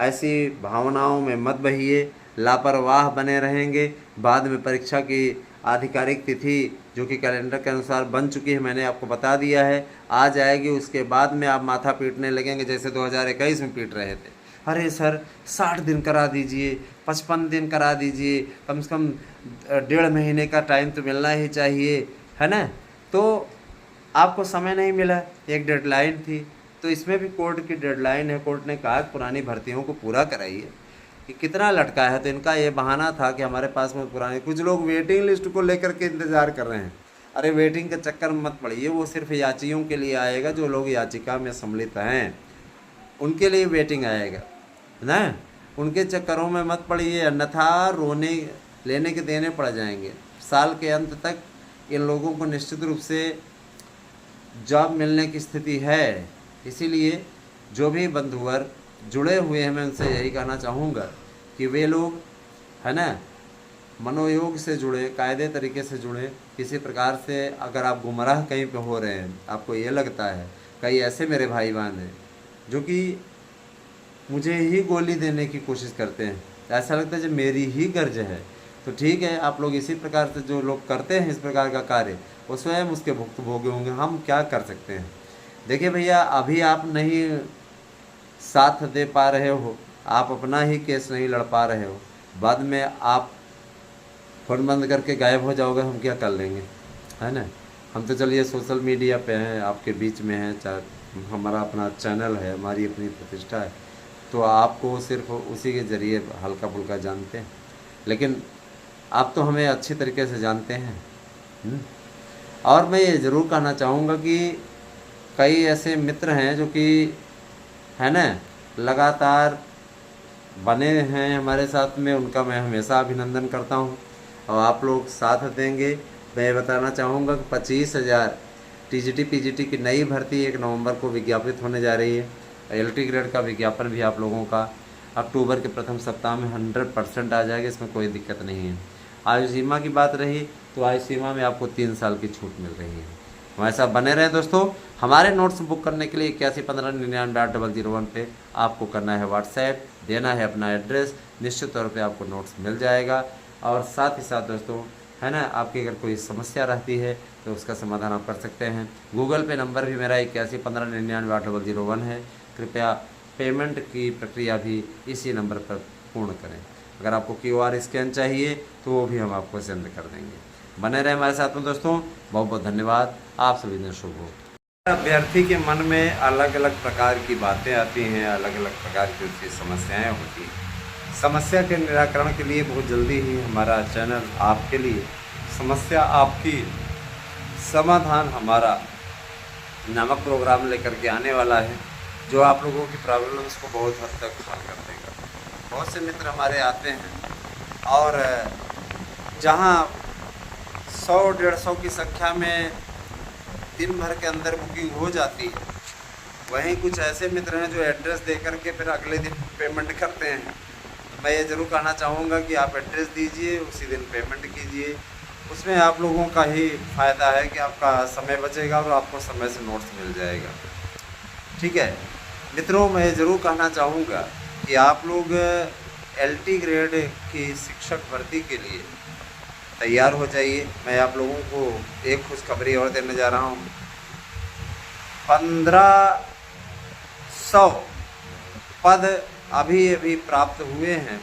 ऐसी भावनाओं में मत बहिए, लापरवाह बने रहेंगे। बाद में परीक्षा की आधिकारिक तिथि जो कि कैलेंडर के अनुसार बन चुकी है, मैंने आपको बता दिया है, आ जाएगी। उसके बाद में आप माथा पीटने लगेंगे जैसे 2021 में पीट रहे थे। अरे सर 60 दिन करा दीजिए, 55 दिन करा दीजिए, कम से कम 1.5 महीने का टाइम तो मिलना ही चाहिए, है ना। तो आपको समय नहीं मिला, एक डेडलाइन थी, तो इसमें भी कोर्ट की डेडलाइन है। कोर्ट ने कहा पुरानी भर्तियों को पूरा कराइए। कि कितना लटका है, तो इनका ये बहाना था कि हमारे पास में पुराने, कुछ लोग वेटिंग लिस्ट को लेकर के इंतज़ार कर रहे हैं। अरे वेटिंग के चक्कर में मत पड़िए, वो सिर्फ याचियों के लिए आएगा, जो लोग याचिका में सम्मिलित हैं उनके लिए वेटिंग आएगा ना, उनके चक्करों में मत पड़िए, अन्यथा रोने लेने के देने पड़ जाएंगे। साल के अंत तक इन लोगों को निश्चित रूप से जॉब मिलने की स्थिति है। इसीलिए जो भी बंधुवर जुड़े हुए हैं, मैं उनसे यही कहना चाहूँगा कि वे लोग, है ना, मनोयोग से जुड़े, कायदे तरीके से जुड़े। किसी प्रकार से अगर आप गुमराह कहीं पे हो रहे हैं, आपको ये लगता है, कई ऐसे मेरे भाई बहन हैं जो कि मुझे ही गोली देने की कोशिश करते हैं, ऐसा लगता है जब मेरी ही गर्ज है। तो ठीक है, आप लोग इसी प्रकार से जो लोग करते हैं इस प्रकार का कार्य, वो स्वयं उसके भुक्तभोगी होंगे। हम क्या कर सकते हैं? देखिए भैया, अभी आप नहीं साथ दे पा रहे हो, आप अपना ही केस नहीं लड़ पा रहे हो, बाद में आप फ़ोन बंद करके गायब हो जाओगे, हम क्या कर लेंगे, है ना। हम तो चलिए सोशल मीडिया पे हैं, आपके बीच में हैं, चाहे हमारा अपना चैनल है, हमारी अपनी प्रतिष्ठा है, तो आपको सिर्फ उसी के ज़रिए हल्का फुल्का जानते हैं, लेकिन आप तो हमें अच्छी तरीके से जानते हैं। और मैं ये ज़रूर कहना चाहूँगा कि कई ऐसे मित्र हैं जो कि, है ना, लगातार बने हैं हमारे साथ में, उनका मैं हमेशा अभिनंदन करता हूं। और आप लोग साथ देंगे। मैं बताना चाहूँगा कि 25,000 टीजीटी पीजीटी की नई भर्ती 1 नवंबर को विज्ञापित होने जा रही है। एलटी ग्रेड का विज्ञापन भी आप लोगों का अक्टूबर के प्रथम सप्ताह में 100% आ जाएगा, इसमें कोई दिक्कत नहीं है। आयु सीमा की बात रही तो आयु सीमा में आपको 3 साल की छूट मिल रही है। हमारे साथ बने रहें दोस्तों। हमारे नोट्स बुक करने के लिए 8115998001 पे आपको करना है व्हाट्सएप, देना है अपना एड्रेस, निश्चित तौर पे आपको नोट्स मिल जाएगा। और साथ ही साथ दोस्तों, है ना, आपकी अगर कोई समस्या रहती है तो उसका समाधान आप कर सकते हैं। गूगल पे नंबर भी मेरा 8115998001 है। कृपया पेमेंट की प्रक्रिया भी इसी नंबर पर पूर्ण करें। अगर आपको QR स्कैन चाहिए तो वो भी हम आपको सेंड कर देंगे। बने रहे हमारे साथ में दोस्तों। बहुत बहुत धन्यवाद। आप सभी दिन शुभ हो। अभ्यर्थी के मन में अलग अलग प्रकार की बातें आती हैं, अलग अलग प्रकार की उसकी समस्याएं होती हैं। समस्या के निराकरण के लिए बहुत जल्दी ही हमारा चैनल आपके लिए समस्या आपकी समाधान हमारा नामक प्रोग्राम लेकर के आने वाला है, जो आप लोगों की प्रॉब्लम्स को बहुत हद तक हल कर देगा। बहुत से मित्र हमारे आते हैं और जहां 100-150 की संख्या में दिन भर के अंदर बुकिंग हो जाती है, वहीं कुछ ऐसे मित्र हैं जो एड्रेस दे करके फिर अगले दिन पेमेंट करते हैं। तो मैं ये ज़रूर कहना चाहूँगा कि आप एड्रेस दीजिए, उसी दिन पेमेंट कीजिए। उसमें आप लोगों का ही फ़ायदा है कि आपका समय बचेगा और आपको समय से नोट्स मिल जाएगा। ठीक है मित्रों, मैं ज़रूर कहना चाहूँगा कि आप लोग LT ग्रेड की शिक्षक भर्ती के लिए तैयार हो जाइए। मैं आप लोगों को एक खुशखबरी और देने जा रहा हूँ। 1500 पद अभी प्राप्त हुए हैं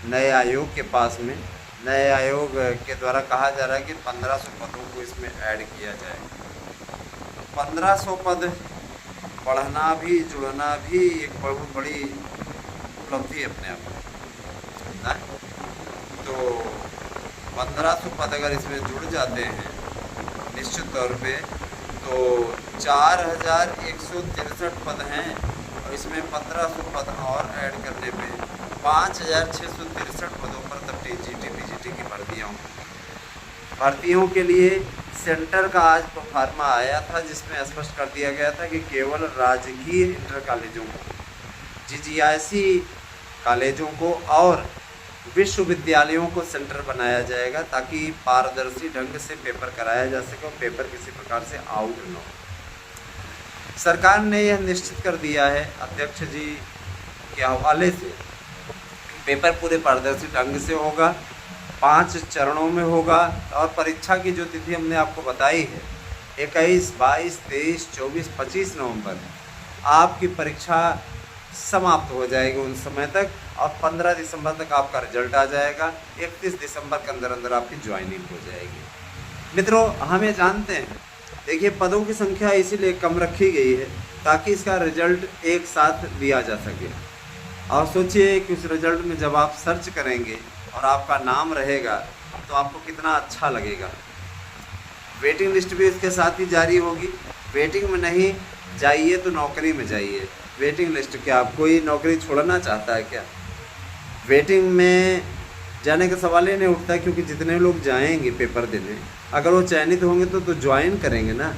नए आयोग के पास में, नए आयोग के द्वारा कहा जा रहा है कि 1500 पदों को इसमें ऐड किया जाए। 1500 पद बढ़ना भी जुड़ना भी एक बहुत बड़ी उपलब्धि अपने आप में ना। तो 1500 पद अगर इसमें जुड़ जाते हैं निश्चित तौर पे, तो 4163 पद हैं और इसमें 1500 पद और ऐड करने पे 5663 पदों पर तब टीजीटी पीजीटी की भर्तियाँ होंगी। भर्तियों के लिए सेंटर का आज प्रोफार्मा आया था जिसमें स्पष्ट कर दिया गया था कि केवल राजकीय इंटर कॉलेजों को, जीजीआईसी कॉलेजों को और विश्वविद्यालयों को सेंटर बनाया जाएगा ताकि पारदर्शी ढंग से पेपर कराया जा सके और पेपर किसी प्रकार से आउट न हो। सरकार ने यह निश्चित कर दिया है अध्यक्ष जी के हवाले से, पेपर पूरे पारदर्शी ढंग से होगा, 5 चरणों में होगा और परीक्षा की जो तिथि हमने आपको बताई है 21, 22, 23, 24, 25 नवंबर आपकी परीक्षा समाप्त हो जाएगी उन समय तक और 15 दिसंबर तक आपका रिजल्ट आ जाएगा। 31 दिसंबर के अंदर अंदर आपकी ज्वाइनिंग हो जाएगी। मित्रों, हमें जानते हैं, देखिए पदों की संख्या इसीलिए कम रखी गई है ताकि इसका रिजल्ट एक साथ दिया जा सके। और सोचिए कि उस रिजल्ट में जब आप सर्च करेंगे और आपका नाम रहेगा तो आपको कितना अच्छा लगेगा। वेटिंग लिस्ट भी इसके साथ ही जारी होगी। वेटिंग में नहीं जाइए तो नौकरी में जाइए। वेटिंग लिस्ट क्या, आप कोई नौकरी छोड़ना चाहता है क्या? वेटिंग में जाने का सवाल ही नहीं उठता क्योंकि जितने लोग जाएंगे पेपर देने, अगर वो चयनित होंगे तो ज्वाइन करेंगे ना,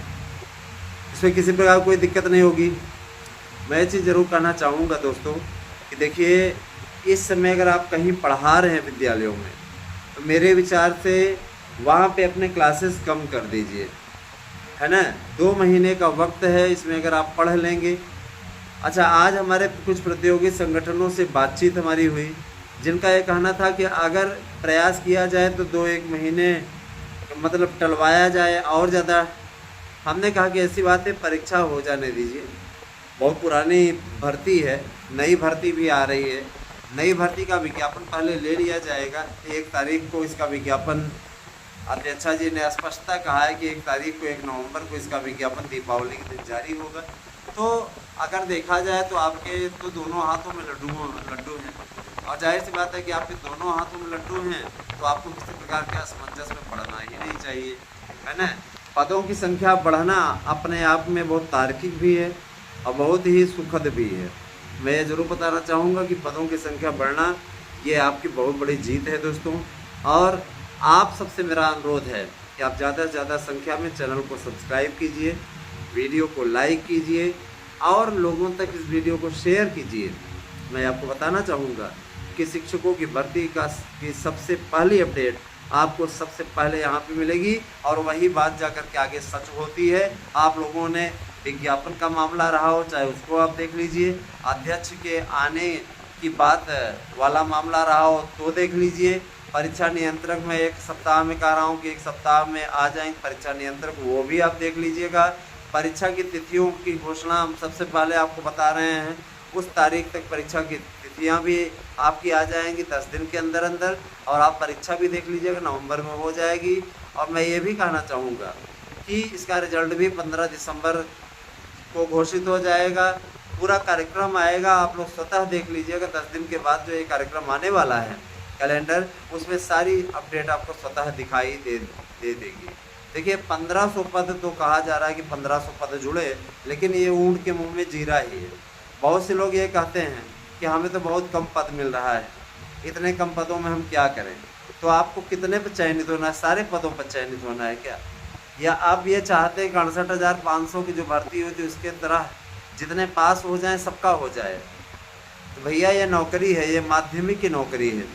इसमें किसी प्रकार कोई दिक्कत नहीं होगी। मैं ये चीज़ ज़रूर कहना चाहूँगा दोस्तों कि देखिए इस समय अगर आप कहीं पढ़ा रहे हैं विद्यालयों में तो मेरे विचार से वहाँ पे अपने क्लासेस कम कर दीजिए, है ना। 2 महीने का वक्त है, इसमें अगर आप पढ़ लेंगे। अच्छा, आज हमारे कुछ प्रतियोगी संगठनों से बातचीत हमारी हुई जिनका ये कहना था कि अगर प्रयास किया जाए तो 2-1 महीने मतलब टलवाया जाए और ज़्यादा। हमने कहा कि ऐसी बात है, परीक्षा हो जाने दीजिए। बहुत पुरानी भर्ती है, नई भर्ती भी आ रही है। नई भर्ती का विज्ञापन पहले ले लिया जाएगा। 1 तारीख को इसका विज्ञापन, अध्यक्षा जी ने स्पष्टता कहा है कि 1 तारीख को 1 नवंबर को इसका विज्ञापन दीपावली के दिन जारी होगा। तो अगर देखा जाए तो आपके तो दोनों हाथों में लड्डू हैं और जाहिर सी बात है कि आपके दोनों हाथों में लड्डू हैं तो आपको किसी प्रकार के असमंजस में पड़ना ही नहीं चाहिए, है ना। पदों की संख्या बढ़ना अपने आप में बहुत तार्किक भी है और बहुत ही सुखद भी है। मैं ये ज़रूर बताना चाहूँगा कि पदों की संख्या बढ़ना ये आपकी बहुत बड़ी जीत है दोस्तों। और आप सबसे मेरा अनुरोध है कि आप ज़्यादा से ज़्यादा संख्या में चैनल को सब्सक्राइब कीजिए, वीडियो को लाइक कीजिए और लोगों तक इस वीडियो को शेयर कीजिए। मैं आपको बताना चाहूँगा कि शिक्षकों की भर्ती की सबसे पहली अपडेट आपको सबसे पहले यहाँ पे मिलेगी और वही बात जाकर के आगे सच होती है। आप लोगों ने विज्ञापन का मामला रहा हो चाहे उसको आप देख लीजिए, अध्यक्ष के आने की बात वाला मामला रहा हो तो देख लीजिए। परीक्षा नियंत्रक में 1 सप्ताह में कह रहा हूँ कि 1 सप्ताह में आ जाएंगे परीक्षा नियंत्रक, वो भी आप देख लीजिएगा। परीक्षा की तिथियों की घोषणा हम सबसे पहले आपको बता रहे हैं, उस तारीख तक परीक्षा की तिथियां भी आपकी आ जाएंगी 10 दिन के अंदर अंदर और आप परीक्षा भी देख लीजिएगा, नवंबर में हो जाएगी। और मैं ये भी कहना चाहूँगा कि इसका रिजल्ट भी 15 दिसंबर को घोषित हो जाएगा। पूरा कार्यक्रम आएगा, आप लोग स्वतः देख लीजिएगा। 10 दिन के बाद जो ये कार्यक्रम आने वाला है कैलेंडर, उसमें सारी अपडेट आपको स्वतः दिखाई दे देगी। देखिए 1500 पद तो कहा जा रहा है कि 1500 पद जुड़े, लेकिन ये ऊँट के मुंह में जीरा ही है। बहुत से लोग ये कहते हैं कि हमें तो बहुत कम पद मिल रहा है, इतने कम पदों में हम क्या करें। तो आपको कितने पर चयनित होना है? सारे पदों पर चयनित होना है क्या? या आप ये चाहते हैं कि 68,500 की जो भर्ती हुई थी उसके तरह जितने पास हो जाएं सबका हो जाए? तो भैया ये नौकरी है, ये माध्यमिक की नौकरी है।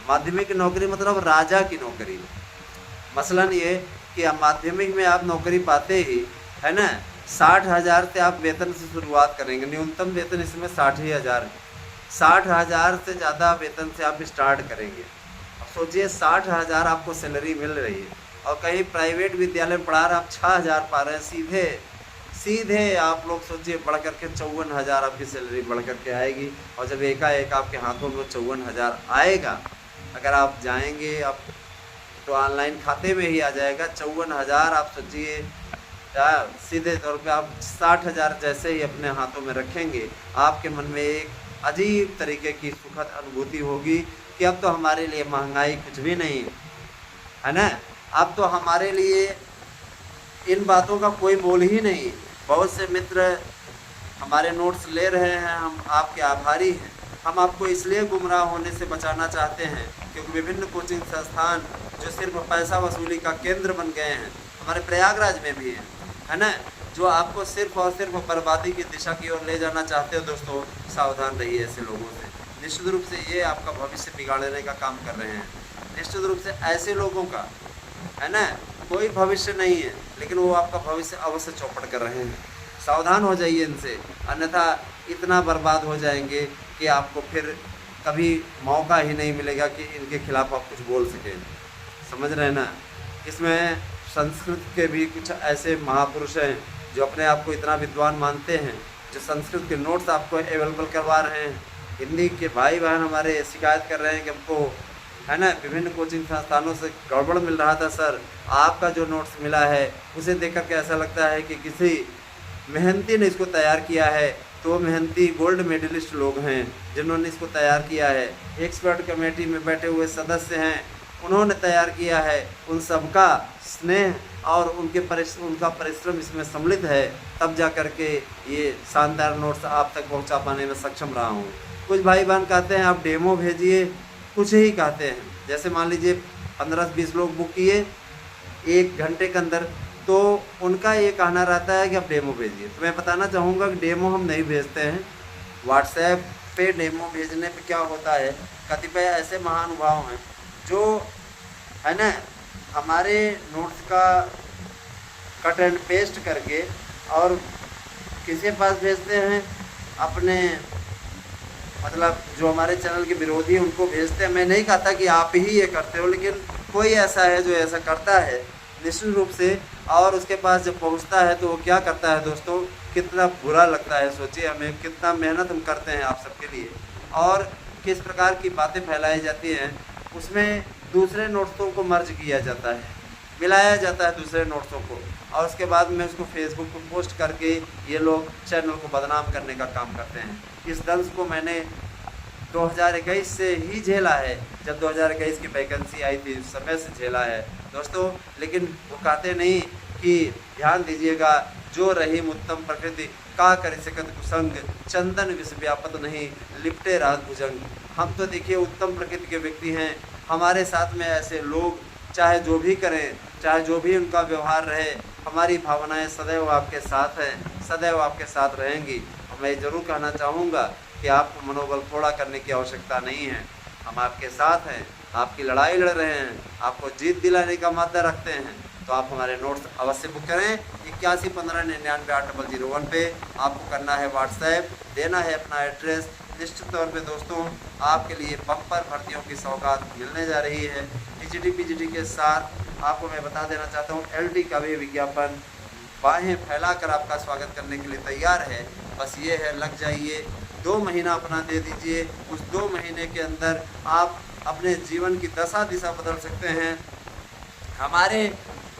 माध्यमिक की नौकरी मतलब राजा की नौकरी। मसलन ये कि माध्यमिक में आप नौकरी पाते ही, है ना, 60,000 से आप वेतन से शुरुआत करेंगे। न्यूनतम वेतन इसमें 60,000 है। 60,000 से ज़्यादा वेतन से आप स्टार्ट करेंगे। अब सोचिए 60,000 आपको सैलरी मिल रही है और कहीं प्राइवेट विद्यालय में पढ़ा रहे आप 6,000 पा रहे हैं। सीधे आप लोग सोचिए बढ़ करके 54,000 आपकी सैलरी बढ़ करके आएगी। और जब एकाएक आपके हाथों में 54,000 आएगा अगर आप जाएंगे आप तो ऑनलाइन खाते में ही आ जाएगा 54,000। आप सोचिए सीधे तौर पे आप 60,000 जैसे ही अपने हाथों में रखेंगे, आपके मन में एक अजीब तरीके की सुखद अनुभूति होगी कि अब तो हमारे लिए महंगाई कुछ भी नहीं है ना। अब तो हमारे लिए इन बातों का कोई मोल ही नहीं। बहुत से मित्र हमारे नोट्स ले रहे हैं, हम आपके आभारी हैं। हम आपको इसलिए गुमराह होने से बचाना चाहते हैं क्योंकि विभिन्न कोचिंग संस्थान जो सिर्फ पैसा वसूली का केंद्र बन गए हैं, हमारे प्रयागराज में भी है ना, जो आपको सिर्फ और सिर्फ बर्बादी की दिशा की ओर ले जाना चाहते हो। दोस्तों सावधान रहिए ऐसे लोगों से। निश्चित रूप से ये आपका भविष्य बिगाड़ने का काम कर रहे हैं। निश्चित रूप से ऐसे लोगों का है ना कोई भविष्य नहीं है, लेकिन वो आपका भविष्य अवश्य चौपट कर रहे हैं। सावधान हो जाइए इनसे, अन्यथा इतना बर्बाद हो जाएंगे कि आपको फिर कभी मौका ही नहीं मिलेगा कि इनके खिलाफ आप कुछ बोल सकें। समझ रहे हैं ना। इसमें संस्कृत के भी कुछ ऐसे महापुरुष हैं जो अपने आप को इतना विद्वान मानते हैं, जो संस्कृत के नोट्स आपको अवेलेबल करवा रहे हैं। हिंदी के भाई बहन हमारे शिकायत कर रहे हैं कि हमको है ना विभिन्न कोचिंग संस्थानों से गड़बड़ मिल रहा था। सर आपका जो नोट्स मिला है उसे देखकर के ऐसा लगता है कि किसी मेहनती ने इसको तैयार किया है। तो मेहनती गोल्ड मेडलिस्ट लोग हैं जिन्होंने इसको तैयार किया है। एक्सपर्ट कमेटी में बैठे हुए सदस्य हैं, उन्होंने तैयार किया है। उन सबका स्नेह और उनका परिश्रम इसमें सम्मिलित है, तब जा कर के ये शानदार नोट्स आप तक पहुंचा पाने में सक्षम रहा हूँ। कुछ भाई बहन कहते हैं आप डेमो भेजिए, कुछ ही कहते हैं। जैसे मान लीजिए 15-20 लोग बुक किए 1 घंटे के अंदर, तो उनका ये कहना रहता है कि आप डेमो भेजिए। तो मैं बताना चाहूँगा कि डेमो हम नहीं भेजते हैं। व्हाट्सएप पे डेमो भेजने पे क्या होता है, कतिपय ऐसे महानुभाव हैं जो है ना हमारे नोट्स का कट एंड पेस्ट करके और किसी पास भेजते हैं, अपने मतलब जो हमारे चैनल के विरोधी हैं उनको भेजते हैं। मैं नहीं कहता कि आप ही ये करते हो, लेकिन कोई ऐसा है जो ऐसा करता है निश्चित रूप से। और उसके पास जब पहुंचता है तो वो क्या करता है दोस्तों, कितना बुरा लगता है। सोचिए हमें कितना मेहनत हम करते हैं आप सबके लिए, और किस प्रकार की बातें फैलाई जाती हैं। उसमें दूसरे नोट्सों को मर्ज किया जाता है, मिलाया जाता है दूसरे नोट्सों को, और उसके बाद में उसको फेसबुक पर पोस्ट करके ये लोग चैनल को बदनाम करने का काम करते हैं। इस दंश को मैंने 2021 से ही झेला है। जब 2021 की वैकेंसी आई थी उस समय से झेला है दोस्तों। लेकिन वो कहते नहीं कि ध्यान दीजिएगा, जो रहीम उत्तम प्रकृति का करि सकत कुसंग, चंदन विष व्यापत नहीं लिपटे रात भुजंग। हम तो देखिए उत्तम प्रकृति के व्यक्ति हैं, हमारे साथ में ऐसे लोग चाहे जो भी करें, चाहे जो भी उनका व्यवहार रहे, हमारी भावनाएं सदैव आपके साथ हैं, सदैव आपके साथ रहेंगी। मैं ज़रूर कहना चाहूँगा कि आपको मनोबल थोड़ा करने की आवश्यकता नहीं है। हम आपके साथ हैं, आपकी लड़ाई लड़ रहे हैं, आपको जीत दिलाने का मादा रखते हैं। तो आप हमारे नोट्स अवश्य बुक करें। 8115998001 पे आपको करना है व्हाट्सएप, देना है अपना एड्रेस। निश्चित तौर पे दोस्तों आपके लिए बम्पर भर्तियों की सौगात मिलने जा रही है। टीजीटी पीजीटी के साथ आपको मैं बता देना चाहता हूँ, एलडी का भी विज्ञापन बाहें फैलाकर आपका स्वागत करने के लिए तैयार है। बस ये है, लग जाइए, 2 महीना अपना दे दीजिए। उस 2 महीने के अंदर आप अपने जीवन की दशा दिशा बदल सकते हैं। हमारे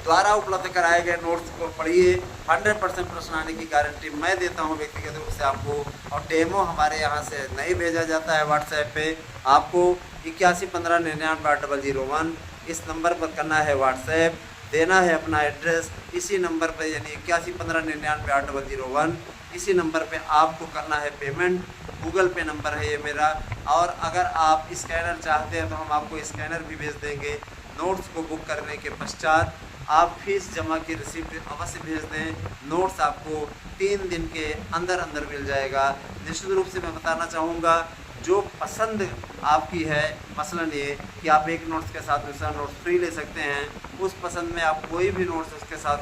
द्वारा उपलब्ध कराए गए नोट्स को पढ़िए, 100% प्रश्न आने की गारंटी मैं देता हूं व्यक्तिगत रूप से आपको। और डेमो हमारे यहाँ से नहीं भेजा जाता है व्हाट्सएप पे। आपको 8115998001 इस नंबर पर करना है व्हाट्सएप, देना है अपना एड्रेस इसी नंबर पर, यानी 8115998001 इसी नंबर पे आपको करना है पेमेंट। गूगल पे नंबर है ये मेरा। और अगर आप स्कैनर चाहते हैं तो हम आपको स्कैनर भी भेज देंगे। नोट्स को बुक करने के पश्चात आप फीस जमा की रिसिप्ट अवश्य भेज दें। नोट्स आपको 3 दिन के अंदर अंदर मिल जाएगा। निश्चित रूप से मैं बताना चाहूँगा, जो पसंद आपकी है, मसलन ये कि आप एक नोट्स के साथ दूसरा नोट्स फ्री ले सकते हैं, उस पसंद में आप कोई भी नोट्स उसके साथ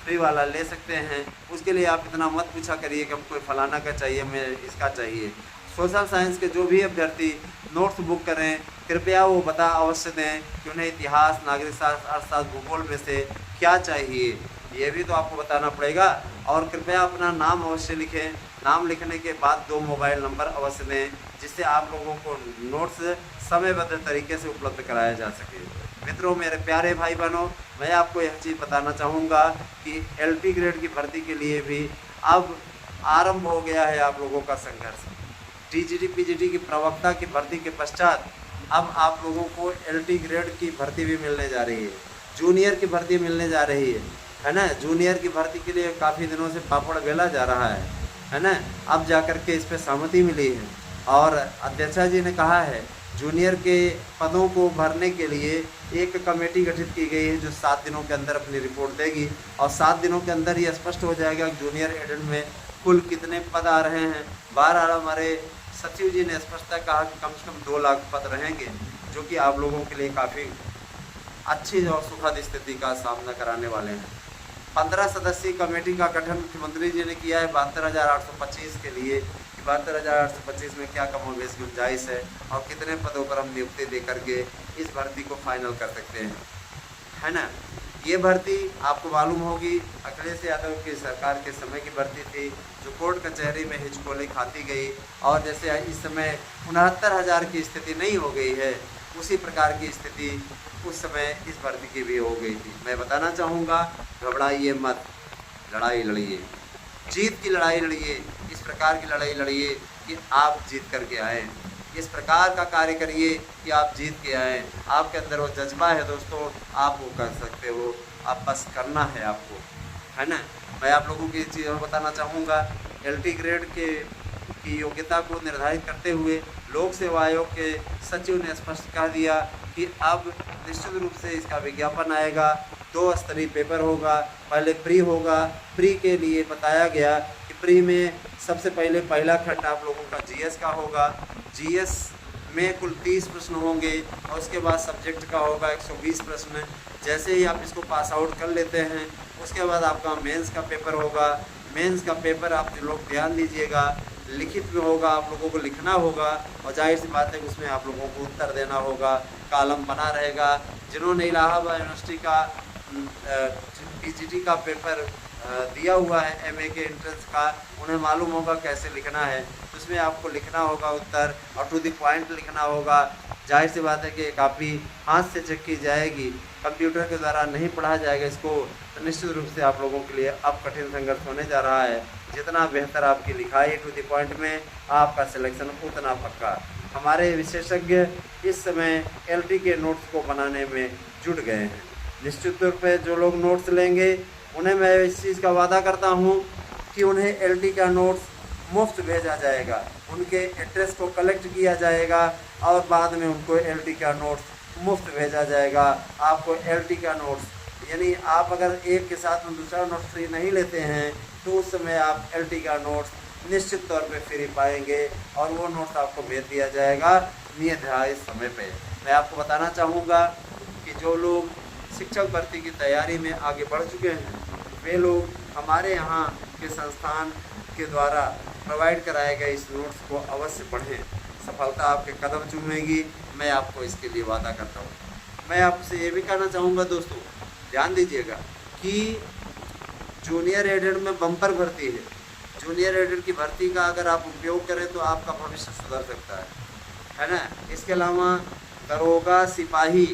फ्री वाला ले सकते हैं। उसके लिए आप इतना मत पूछा करिए कि हमको फलाना का चाहिए, मैं इसका चाहिए। सोशल साइंस के जो भी अभ्यर्थी नोट्स बुक करें, कृपया वो बता अवश्य दें कि उन्हें इतिहास, नागरिक शास्त्र, अर्थशास्त्र, भूगोल में से क्या चाहिए, ये भी तो आपको बताना पड़ेगा। और कृपया अपना नाम अवश्य लिखें। नाम लिखने के बाद 2 मोबाइल नंबर अवश्य दें, जिससे आप लोगों को नोट्स समयबद्ध तरीके से उपलब्ध कराया जा सके। मित्रों, मेरे प्यारे भाई बहनों, मैं आपको यह चीज़ बताना चाहूँगा कि LT ग्रेड की भर्ती के लिए भी अब आरंभ हो गया है आप लोगों का संघर्ष। TGT PGT की प्रवक्ता की भर्ती के पश्चात अब आप लोगों को LT ग्रेड की भर्ती भी मिलने जा रही है, जूनियर की भर्ती मिलने जा रही है ना। जूनियर की भर्ती के लिए काफ़ी दिनों से पापड़ बेला जा रहा है ना। अब जाकर के इस पर सहमति मिली है और अध्यक्षा जी ने कहा है जूनियर के पदों को भरने के लिए एक कमेटी गठित की गई है जो 7 दिनों के अंदर अपनी रिपोर्ट देगी और 7 दिनों के अंदर ये स्पष्ट हो जाएगा कि जूनियर एडेंट में कुल कितने पद आ रहे हैं। 12 हमारे सचिव जी ने स्पष्टता कहा कि कम से कम 2 लाख पद रहेंगे, जो कि आप लोगों के लिए काफ़ी अच्छी और सुखद स्थिति का सामना कराने वाले हैं। 15 सदस्यीय कमेटी का गठन मुख्यमंत्री जी ने किया है 72,825 के लिए कि 72,825 में क्या कमोबेश गुंजाइश है और कितने पदों पर हम नियुक्ति दे करके इस भर्ती को फाइनल कर सकते हैं, है ना। ये भर्ती आपको मालूम होगी अखिलेश यादव की सरकार के समय की भर्ती थी जो कोर्ट कचहरी में हिचकोले खाती गई और जैसे इस समय 69,000 की स्थिति नहीं हो गई है, उसी प्रकार की स्थिति उस समय इस भर्ती की भी हो गई थी। मैं बताना चाहूँगा, घबराइए मत, लड़ाई लड़िए, जीत की लड़ाई लड़िए, इस प्रकार की लड़ाई लड़िए कि आप जीत करके आएँ, इस प्रकार का कार्य करिए कि आप जीत के आएँ। आपके अंदर वो जज्बा है दोस्तों, आप वो कर सकते हो, आप बस करना है आपको, है ना। मैं आप लोगों की चीज़ और बताना चाहूँगा, LT ग्रेड की योग्यता को निर्धारित करते हुए लोक सेवा आयोग के सचिव ने स्पष्ट कह दिया कि अब निश्चित रूप से इसका विज्ञापन आएगा, 2 स्तरीय पेपर होगा। पहले प्री होगा, प्री के लिए बताया गया कि प्री में सबसे पहले पहला खंड आप लोगों का GS का होगा। GS में कुल 30 प्रश्न होंगे और उसके बाद सब्जेक्ट का होगा 120 प्रश्न। जैसे ही आप इसको पास आउट कर लेते हैं उसके बाद आपका मेंस का पेपर होगा। मेंस का पेपर आप लोग ध्यान दीजिएगा, लिखित में होगा, आप लोगों को लिखना होगा और जाहिर सी बात है उसमें आप लोगों को उत्तर देना होगा, कॉलम बना रहेगा। जिन्होंने इलाहाबाद यूनिवर्सिटी का PGT का पेपर दिया हुआ है, MA के एंट्रेंस का, उन्हें मालूम होगा कैसे लिखना है। उसमें आपको लिखना होगा उत्तर और टू द पॉइंट लिखना होगा। जाहिर सी बात है कि काफ़ी हाथ से चेक की जाएगी, कंप्यूटर के द्वारा नहीं पढ़ा जाएगा इसको, तो निश्चित रूप से आप लोगों के लिए अब कठिन संघर्ष होने जा रहा है। जितना बेहतर आपकी लिखाई टू द पॉइंट में, आपका सिलेक्शन उतना पक्का। हमारे विशेषज्ञ इस समय LT के नोट्स को बनाने में जुट गए हैं। निश्चित तौर पर जो लोग नोट्स लेंगे उन्हें मैं इस चीज़ का वादा करता हूं कि उन्हें LT का नोट्स मुफ्त भेजा जाएगा, उनके एड्रेस को कलेक्ट किया जाएगा और बाद में उनको LT का नोट्स मुफ्त भेजा जाएगा। आपको LT का नोट्स यानी आप अगर एक के साथ में दूसरा नोट्स फ्री नहीं लेते हैं तो उस समय आप LT का नोट्स निश्चित तौर पे फ्री पाएंगे और वो नोट्स आपको भेज दिया जाएगा निर्धारित समय पे। मैं आपको बताना चाहूँगा कि जो लोग शिक्षक भर्ती की तैयारी में आगे बढ़ चुके हैं वे लोग हमारे यहाँ के संस्थान के द्वारा प्रोवाइड कराए गए इस नोट्स को अवश्य पढ़ें, सफलता आपके कदम चूमेगी, मैं आपको इसके लिए वादा करता हूँ। मैं आपसे ये भी कहना चाहूँगा दोस्तों, ध्यान दीजिएगा कि जूनियर एडेड में बम्पर भर्ती है। जूनियर एडेड की भर्ती का अगर आप उपयोग करें तो आपका भविष्य सुधर सकता है ना। इसके अलावा दरोगा, सिपाही,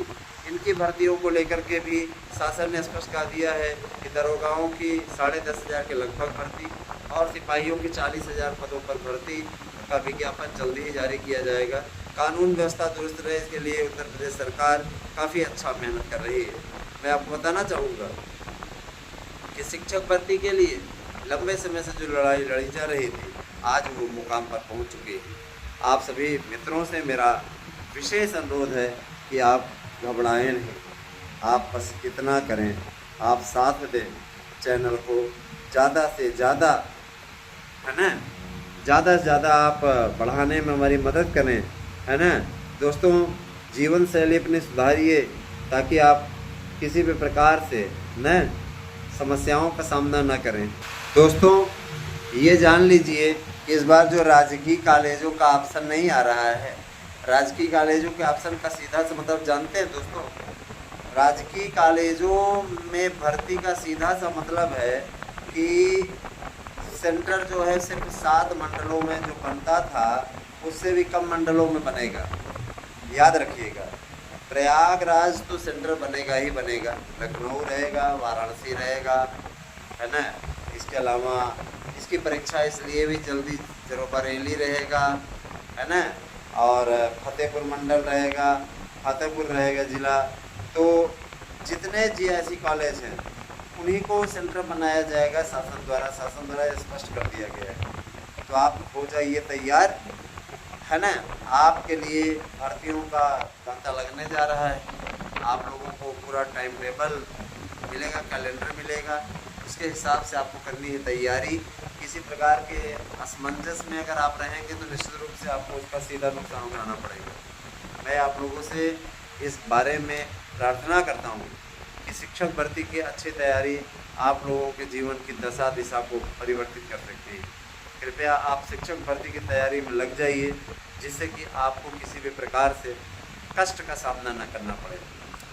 इनकी भर्तियों को लेकर के भी शासन ने स्पष्ट कर दिया है कि दरोगाओं की 10,500 के लगभग भर्ती और सिपाहियों की 40,000 पदों पर भर्ती का विज्ञापन जल्दी ही जारी किया जाएगा। कानून व्यवस्था दुरुस्त रहे इसके लिए उत्तर प्रदेश सरकार काफ़ी अच्छा मेहनत कर रही है। मैं आपको बताना चाहूँगा कि शिक्षक भर्ती के लिए लंबे समय से जो लड़ाई लड़ी जा रही थी आज वो मुकाम पर पहुँच चुकी है। आप सभी मित्रों से मेरा विशेष अनुरोध है कि आप घबराएं नहीं, आप बस इतना करें, आप साथ दें, चैनल को ज़्यादा से ज़्यादा, है ना, ज़्यादा से ज़्यादा आप बढ़ाने में हमारी मदद करें, है ना दोस्तों। जीवन शैली अपनी सुधारिए ताकि आप किसी भी प्रकार से न समस्याओं का सामना न करें। दोस्तों ये जान लीजिए कि इस बार जो राजकीय कॉलेजों का ऑप्शन नहीं आ रहा है, राजकीय कॉलेजों के ऑप्शन का सीधा सा मतलब जानते हैं दोस्तों, राजकीय कॉलेजों में भर्ती का सीधा सा मतलब है कि सेंटर जो है सिर्फ 7 मंडलों में जो बनता था उससे भी कम मंडलों में बनेगा। याद रखिएगा, प्रयागराज तो सेंटर बनेगा ही बनेगा, लखनऊ रहेगा, वाराणसी रहेगा, है ना। इसके अलावा इसकी परीक्षा इसलिए भी जल्दी बरेली रहेगा, है ना, और फतेहपुर मंडल रहेगा, फतेहपुर रहेगा ज़िला। तो जितने जीआईसी कॉलेज हैं उन्हीं को सेंटर बनाया जाएगा शासन द्वारा स्पष्ट कर दिया गया है। तो आप हो जाइए तैयार, है ना। आपके लिए भर्तियों का तांता लगने जा रहा है। आप लोगों को पूरा टाइम टेबल मिलेगा, कैलेंडर मिलेगा, उसके हिसाब से आपको करनी है तैयारी। किसी प्रकार के असमंजस में अगर आप रहेंगे तो निश्चित रूप से आपको उसका सीधा नुकसान उठाना पड़ेगा। मैं आप लोगों से इस बारे में प्रार्थना करता हूँ कि शिक्षक भर्ती की अच्छी तैयारी आप लोगों के जीवन की दशा दिशा को परिवर्तित कर सकती है। कृपया आप शिक्षक भर्ती की तैयारी में लग जाइए, जिससे कि आपको किसी भी प्रकार से कष्ट का सामना न करना पड़े।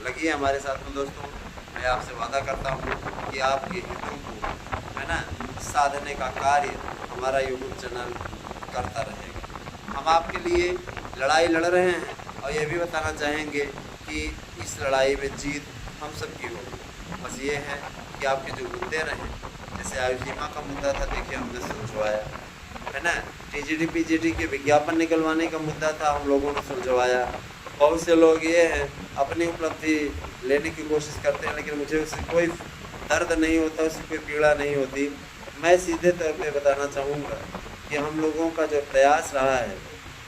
लगिए हमारे साथ में दोस्तों। मैं आपसे वादा करता हूँ कि आपके हितों को, है ना, साधने का कार्य हमारा यूट्यूब चैनल करता रहेगा। हम आपके लिए लड़ाई लड़ रहे हैं और ये भी बताना चाहेंगे कि इस लड़ाई में जीत हम सब की होगी। बस ये है कि आपके जो मुद्दे रहें, जैसे आयु सीमा का मुद्दा था, देखिए हमने सुलझवाया, है ना। टीजीटी पीजीटी के विज्ञापन निकलवाने का मुद्दा था, हम लोगों ने सुलझवाया। बहुत से लोग ये हैं अपनी उपलब्धि लेने की कोशिश करते हैं, लेकिन मुझे उससे कोई दर्द नहीं होता, उससे कोई पीड़ा नहीं होती। मैं सीधे तौर पे बताना चाहूँगा कि हम लोगों का जो प्रयास रहा है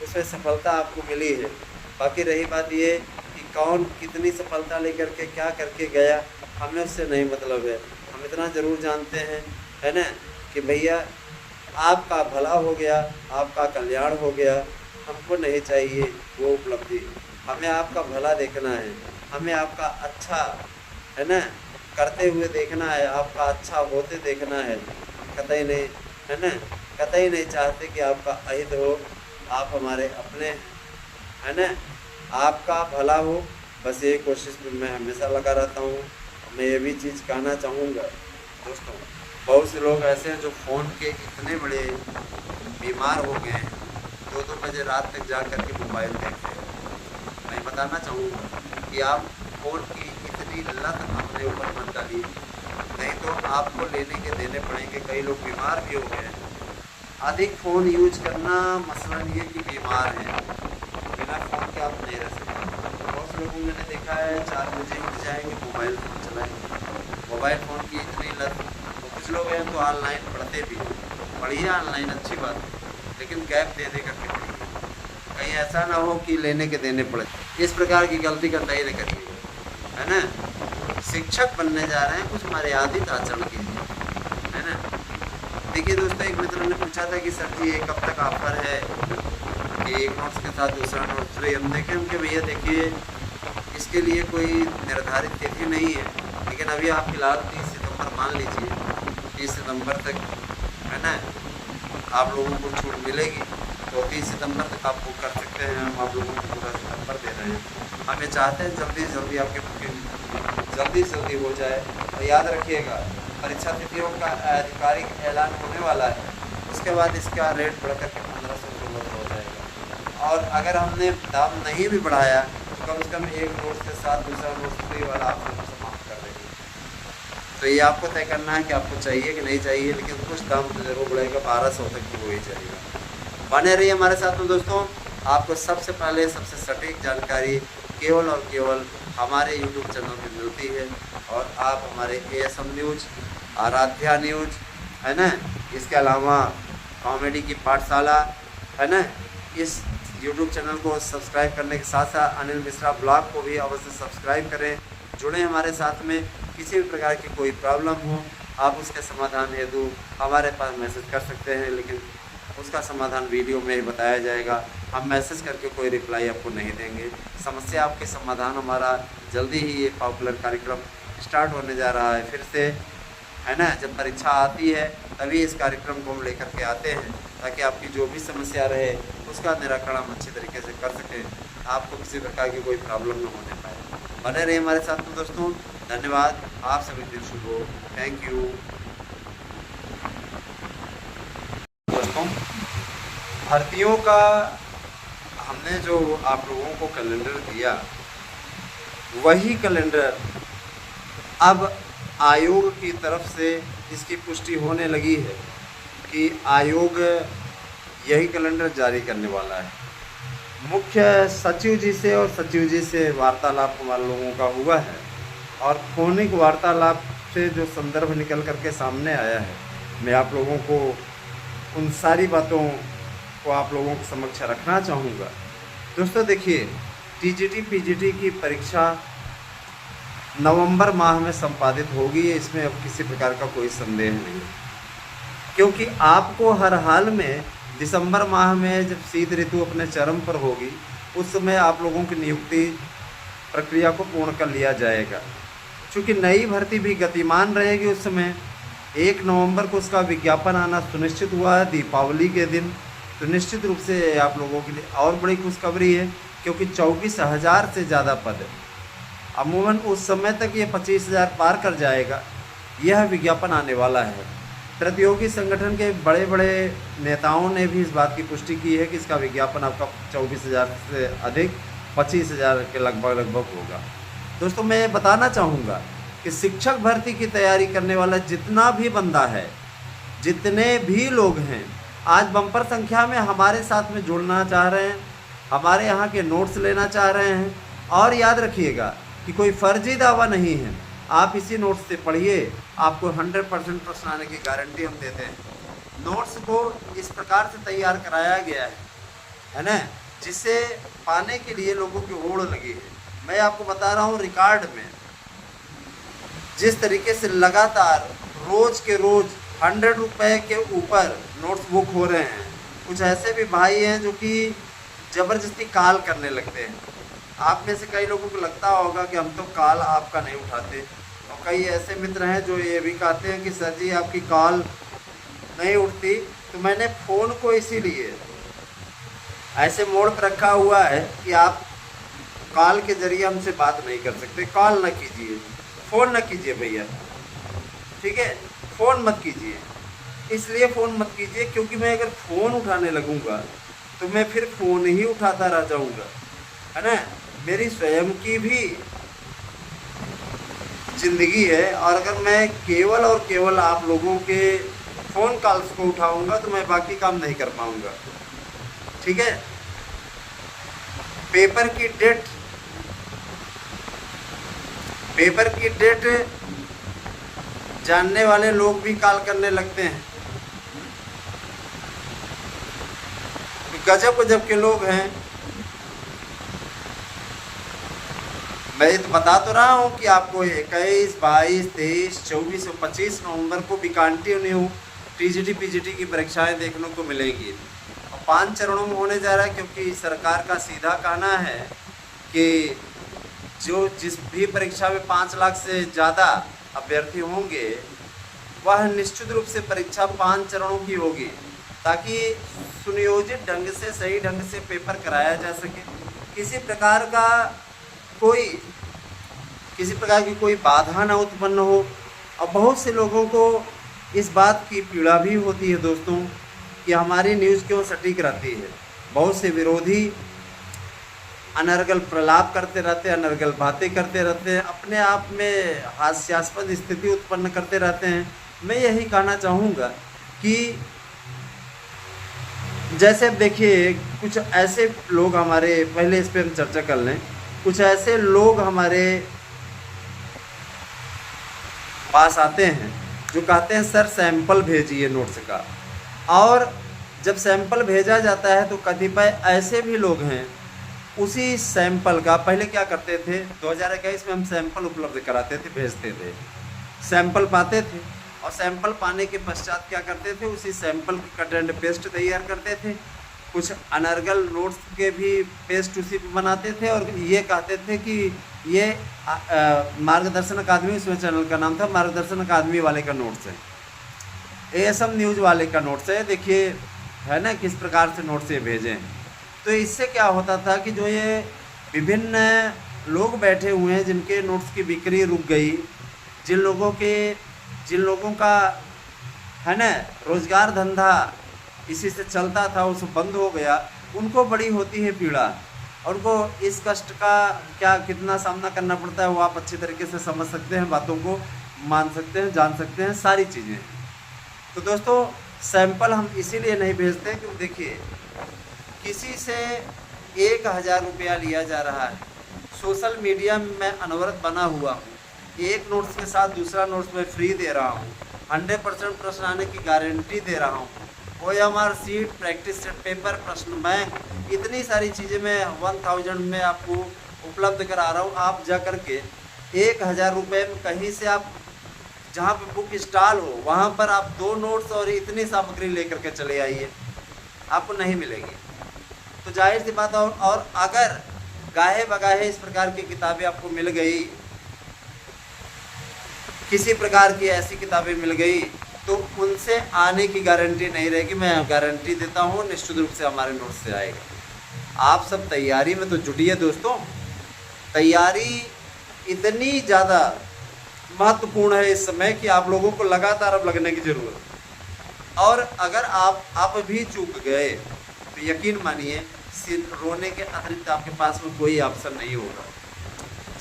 उसमें सफलता आपको मिली है। बाकी रही बात ये कि कौन कितनी सफलता लेकर के क्या करके गया, हमें उससे नहीं मतलब है। हम इतना ज़रूर जानते हैं, है ना, कि भैया आपका भला हो गया, आपका कल्याण हो गया। हमको नहीं चाहिए वो उपलब्धि, हमें आपका भला देखना है, हमें आपका अच्छा, है ना, करते हुए देखना है, आपका अच्छा होते देखना है। कतई नहीं, है ना, कतई नहीं चाहते कि आपका अहित हो। आप हमारे अपने, है ना, आपका भला हो, बस ये कोशिश में मैं हमेशा लगा रहता हूँ। मैं ये भी चीज़ कहना चाहूँगा दोस्तों, बहुत से लोग ऐसे हैं जो फ़ोन के इतने बड़े बीमार हो गए हैं, 2-2 बजे रात तक जा कर के मोबाइल देखते हैं। मैं बताना चाहूँगा कि आप फ़ोन की इतनी लत अपने ऊपर मत डालिए, नहीं तो आपको लेने के देने पड़ेंगे। कई लोग बीमार भी हो गए हैं। अधिक फ़ोन यूज करना मसलन ये कि बीमार हैं, बिना फ़ोन के आप नहीं रह सकते। बहुत से लोगों मैंने देखा है 4 बजे उठ जाएंगे, मोबाइल फ़ोन चलाएंगे। मोबाइल फ़ोन की इतनी लत। तो कुछ लोग हैं तो ऑनलाइन पढ़ते भी हैं, पढ़िए ऑनलाइन, अच्छी बात है, लेकिन गैप दे करके पढ़िए, कहीं ऐसा ना हो कि लेने के देने पड़े। इस प्रकार की गलती करता ही नहीं करिए, है ना। शिक्षक बनने जा रहे हैं, कुछ मर्यादित आचरण कीजिए, है ना। देखिए दोस्तों, एक मित्र ने पूछा था कि सर जी ये कब तक ऑफर है कि एक नोट्स के साथ दूसरा नोट्स फ्री। हम देखें उनके भैया, देखिए इसके लिए कोई निर्धारित तिथि नहीं है, लेकिन अभी आप फिलहाल 30 सितंबर मान लीजिए, 30 सितंबर तक, है ना, आप लोगों को छूट मिलेगी। तो 30 सितंबर तक आप बुक कर सकते हैं। हम आप लोगों को पूरा सितंबर दे रहे हैं। हम ये चाहते हैं जल्दी से जल्दी आपकी बुकिंग जल्दी से जल्दी हो जाए। और याद रखिएगा, परीक्षा तिथियों का आधिकारिक ऐलान होने वाला है, उसके बाद इसका रेट बढ़कर के 1500-1600 हो जाएगा। और अगर हमने दाम नहीं भी बढ़ाया तो कम से कम एक नोट के साथ दूसरा नोट फ्री वाला ऑप्शन समाप्त कर देंगे। तो ये आपको तय करना है कि आपको चाहिए कि नहीं चाहिए, लेकिन कुछ दाम तो जरूर बढ़ेगा, 1200 तक की हो ही जाएगा। बने रहिए हमारे साथ में दोस्तों। आपको सबसे पहले सबसे सटीक जानकारी केवल और केवल हमारे YouTube चैनल पे मिलती है। और आप हमारे ASM न्यूज़, आराध्या न्यूज़, है ना, इसके अलावा कॉमेडी की पाठशाला, है ना, इस YouTube चैनल को सब्सक्राइब करने के साथ साथ अनिल मिश्रा ब्लॉग को भी अवश्य सब्सक्राइब करें। जुड़े हमारे साथ में। किसी भी प्रकार की कोई प्रॉब्लम हो, आप उसके समाधान हेतु हमारे पास मैसेज कर सकते हैं, लेकिन उसका समाधान वीडियो में ही बताया जाएगा। हम मैसेज करके कोई रिप्लाई आपको नहीं देंगे। समस्या आपके समाधान हमारा जल्दी ही ये पॉपुलर कार्यक्रम स्टार्ट होने जा रहा है फिर से, है ना। जब परीक्षा आती है तभी इस कार्यक्रम को हम लेकर के आते हैं, ताकि आपकी जो भी समस्या रहे उसका निराकरण हम अच्छे तरीके से कर सकें, आपको किसी प्रकार की कोई प्रॉब्लम न होने पाए। बने रहिए हमारे साथ में दोस्तों। धन्यवाद। आप सभी दिन शुभ हो। थैंक यू दोस्तों। भर्तियों का हमने जो आप लोगों को कैलेंडर दिया, वही कैलेंडर अब आयोग की तरफ से इसकी पुष्टि होने लगी है कि आयोग यही कैलेंडर जारी करने वाला है। मुख्य सचिव जी से और सचिव जी से वार्तालाप हमारे लोगों का हुआ है और फोनिक वार्तालाप से जो संदर्भ निकल करके सामने आया है, मैं आप लोगों को उन सारी बातों को आप लोगों के समक्ष रखना चाहूँगा। दोस्तों देखिए, टीजीटी पीजीटी की परीक्षा नवंबर माह में संपादित होगी, इसमें अब किसी प्रकार का कोई संदेह नहीं, क्योंकि आपको हर हाल में दिसंबर माह में जब शीत ऋतु अपने चरम पर होगी, उस समय आप लोगों की नियुक्ति प्रक्रिया को पूर्ण कर लिया जाएगा। चूँकि नई भर्ती भी गतिमान रहेगी, उस समय 1 नवंबर को उसका विज्ञापन आना सुनिश्चित हुआ है, दीपावली के दिन। तो निश्चित रूप से आप लोगों के लिए और बड़ी खुशखबरी है, क्योंकि 24,000 से ज़्यादा पद, अमूमन उस समय तक ये 25,000 पार कर जाएगा, यह विज्ञापन आने वाला है। प्रतियोगी संगठन के बड़े बड़े नेताओं ने भी इस बात की पुष्टि की है कि इसका विज्ञापन आपका 24,000 से अधिक 25,000 के लगभग होगा। दोस्तों मैं बताना चाहूँगा कि शिक्षक भर्ती की तैयारी करने वाला जितना भी बंदा है, जितने भी लोग हैं, आज बम्पर संख्या में हमारे साथ में जुड़ना चाह रहे हैं, हमारे यहाँ के नोट्स लेना चाह रहे हैं। और याद रखिएगा कि कोई फर्जी दावा नहीं है, आप इसी नोट्स से पढ़िए, आपको 100% प्रश्न आने की गारंटी हम देते हैं। नोट्स को इस प्रकार से तैयार कराया गया है ना, जिसे पाने के लिए लोगों की होड़ लगी है। मैं आपको बता रहा हूँ, रिकॉर्ड में जिस तरीके से लगातार रोज के रोज 100 रुपये के ऊपर नोट्स बुक हो रहे हैं। कुछ ऐसे भी भाई हैं जो कि ज़बरदस्ती कॉल करने लगते हैं। आप में से कई लोगों को लगता होगा कि हम तो कॉल आपका नहीं उठाते, और कई ऐसे मित्र हैं जो ये भी कहते हैं कि सर जी आपकी कॉल नहीं उठती। तो मैंने फ़ोन को इसीलिए ऐसे मोड पर रखा हुआ है कि आप कॉल के ज़रिए हमसे बात नहीं कर सकते। कॉल न कीजिए, फ़ोन न कीजिए भैया, ठीक है, फ़ोन मत कीजिए। इसलिए फ़ोन मत कीजिए क्योंकि मैं अगर फ़ोन उठाने लगूँगा तो मैं फिर फ़ोन ही उठाता रह जाऊँगा, है ना। मेरी स्वयं की भी ज़िंदगी है, और अगर मैं केवल और केवल आप लोगों के फ़ोन कॉल्स को उठाऊँगा तो मैं बाकी काम नहीं कर पाऊँगा, ठीक है। पेपर की डेट जानने वाले लोग भी कॉल करने लगते हैं। गजब के लोग हैं। मैं तो बता तो रहा हूँ कि आपको 21, 22, 23, 24 और 25 नवंबर को भी कंटिन्यू टीजीटी पीजीटी की परीक्षाएं देखने को मिलेंगी। और 5 चरणों में होने जा रहा है, क्योंकि सरकार का सीधा कहना है कि जिस भी परीक्षा में 5 लाख से ज़्यादा अभ्यर्थी होंगे, वह निश्चित रूप से परीक्षा 5 चरणों की होगी, ताकि सुनियोजित ढंग से, सही ढंग से पेपर कराया जा सके। किसी प्रकार की कोई बाधा ना उत्पन्न हो। और बहुत से लोगों को इस बात की पीड़ा भी होती है दोस्तों कि हमारी न्यूज़ क्यों सटीक रहती है। बहुत से विरोधी अनर्गल प्रलाप करते रहते हैं, अनर्गल बातें करते रहते हैं, अपने आप में हास्यास्पद स्थिति उत्पन्न करते रहते हैं। मैं यही कहना चाहूँगा कि जैसे देखिए, कुछ ऐसे लोग हमारे, पहले इस पर हम चर्चा कर लें, कुछ ऐसे लोग हमारे पास आते हैं जो कहते हैं सर सैंपल भेजिए नोट्स का, और जब सैंपल भेजा जाता है तो कतिपय ऐसे भी लोग हैं उसी सैंपल का, पहले क्या करते थे, 2021 में हम सैंपल उपलब्ध कराते थे, भेजते थे, सैंपल पाते थे, और सैंपल पाने के पश्चात क्या करते थे, उसी सैंपल की कट एंड पेस्ट तैयार करते थे। कुछ अनर्गल नोट्स के भी पेस्ट उसी पे बनाते थे, और ये कहते थे कि ये मार्गदर्शन अकादमी, उसमें चैनल का नाम था मार्गदर्शन अकादमी वाले का नोट्स है, ASM न्यूज़ वाले का नोट्स है, देखिए है ना किस प्रकार से नोट्स ये भेजें। तो इससे क्या होता था कि जो ये विभिन्न लोग बैठे हुए हैं जिनके नोट्स की बिक्री रुक गई, जिन लोगों का है ना रोज़गार धंधा इसी से चलता था, उस बंद हो गया, उनको बड़ी होती है पीड़ा, और उनको इस कष्ट का क्या कितना सामना करना पड़ता है वो आप अच्छी तरीके से समझ सकते हैं, बातों को मान सकते हैं, जान सकते हैं, सारी चीज़ें। तो दोस्तों सैंपल हम इसीलिए नहीं भेजते क्योंकि देखिए किसी से 1000 रुपया लिया जा रहा है। सोशल मीडिया में मैं अनवरत बना हुआ हूँ, एक नोट्स के साथ दूसरा नोट्स मैं फ्री दे रहा हूँ, 100% प्रश्न आने की गारंटी दे रहा हूँ, OMR seat, practice set paper, प्रश्न बैंक, इतनी सारी चीज़ें मैं 1000 में आपको उपलब्ध करा रहा हूँ। आप जा कर के 1000 रुपये में कहीं से आप जहाँ पे बुक स्टॉल हो वहाँ पर आप 2 नोट्स और इतनी सामग्री लेकर के चले आइए, आपको नहीं मिलेगी। तो जाहिर सी बात और अगर गाहे बगाहे इस प्रकार की किताबें आपको मिल गई, किसी प्रकार की ऐसी किताबें मिल गई, तो उनसे आने की गारंटी नहीं रहेगी। मैं गारंटी देता हूँ निश्चित रूप से हमारे नोट से आएगा। आप सब तैयारी में तो जुटिए दोस्तों, तैयारी इतनी ज़्यादा महत्वपूर्ण है इस समय कि आप लोगों को लगातार अब लगने की ज़रूरत है। और अगर आप भी चूक गए तो यकीन मानिए सिर्फ रोने के अतिरिक्त आपके पास में कोई ऑप्शन नहीं होगा।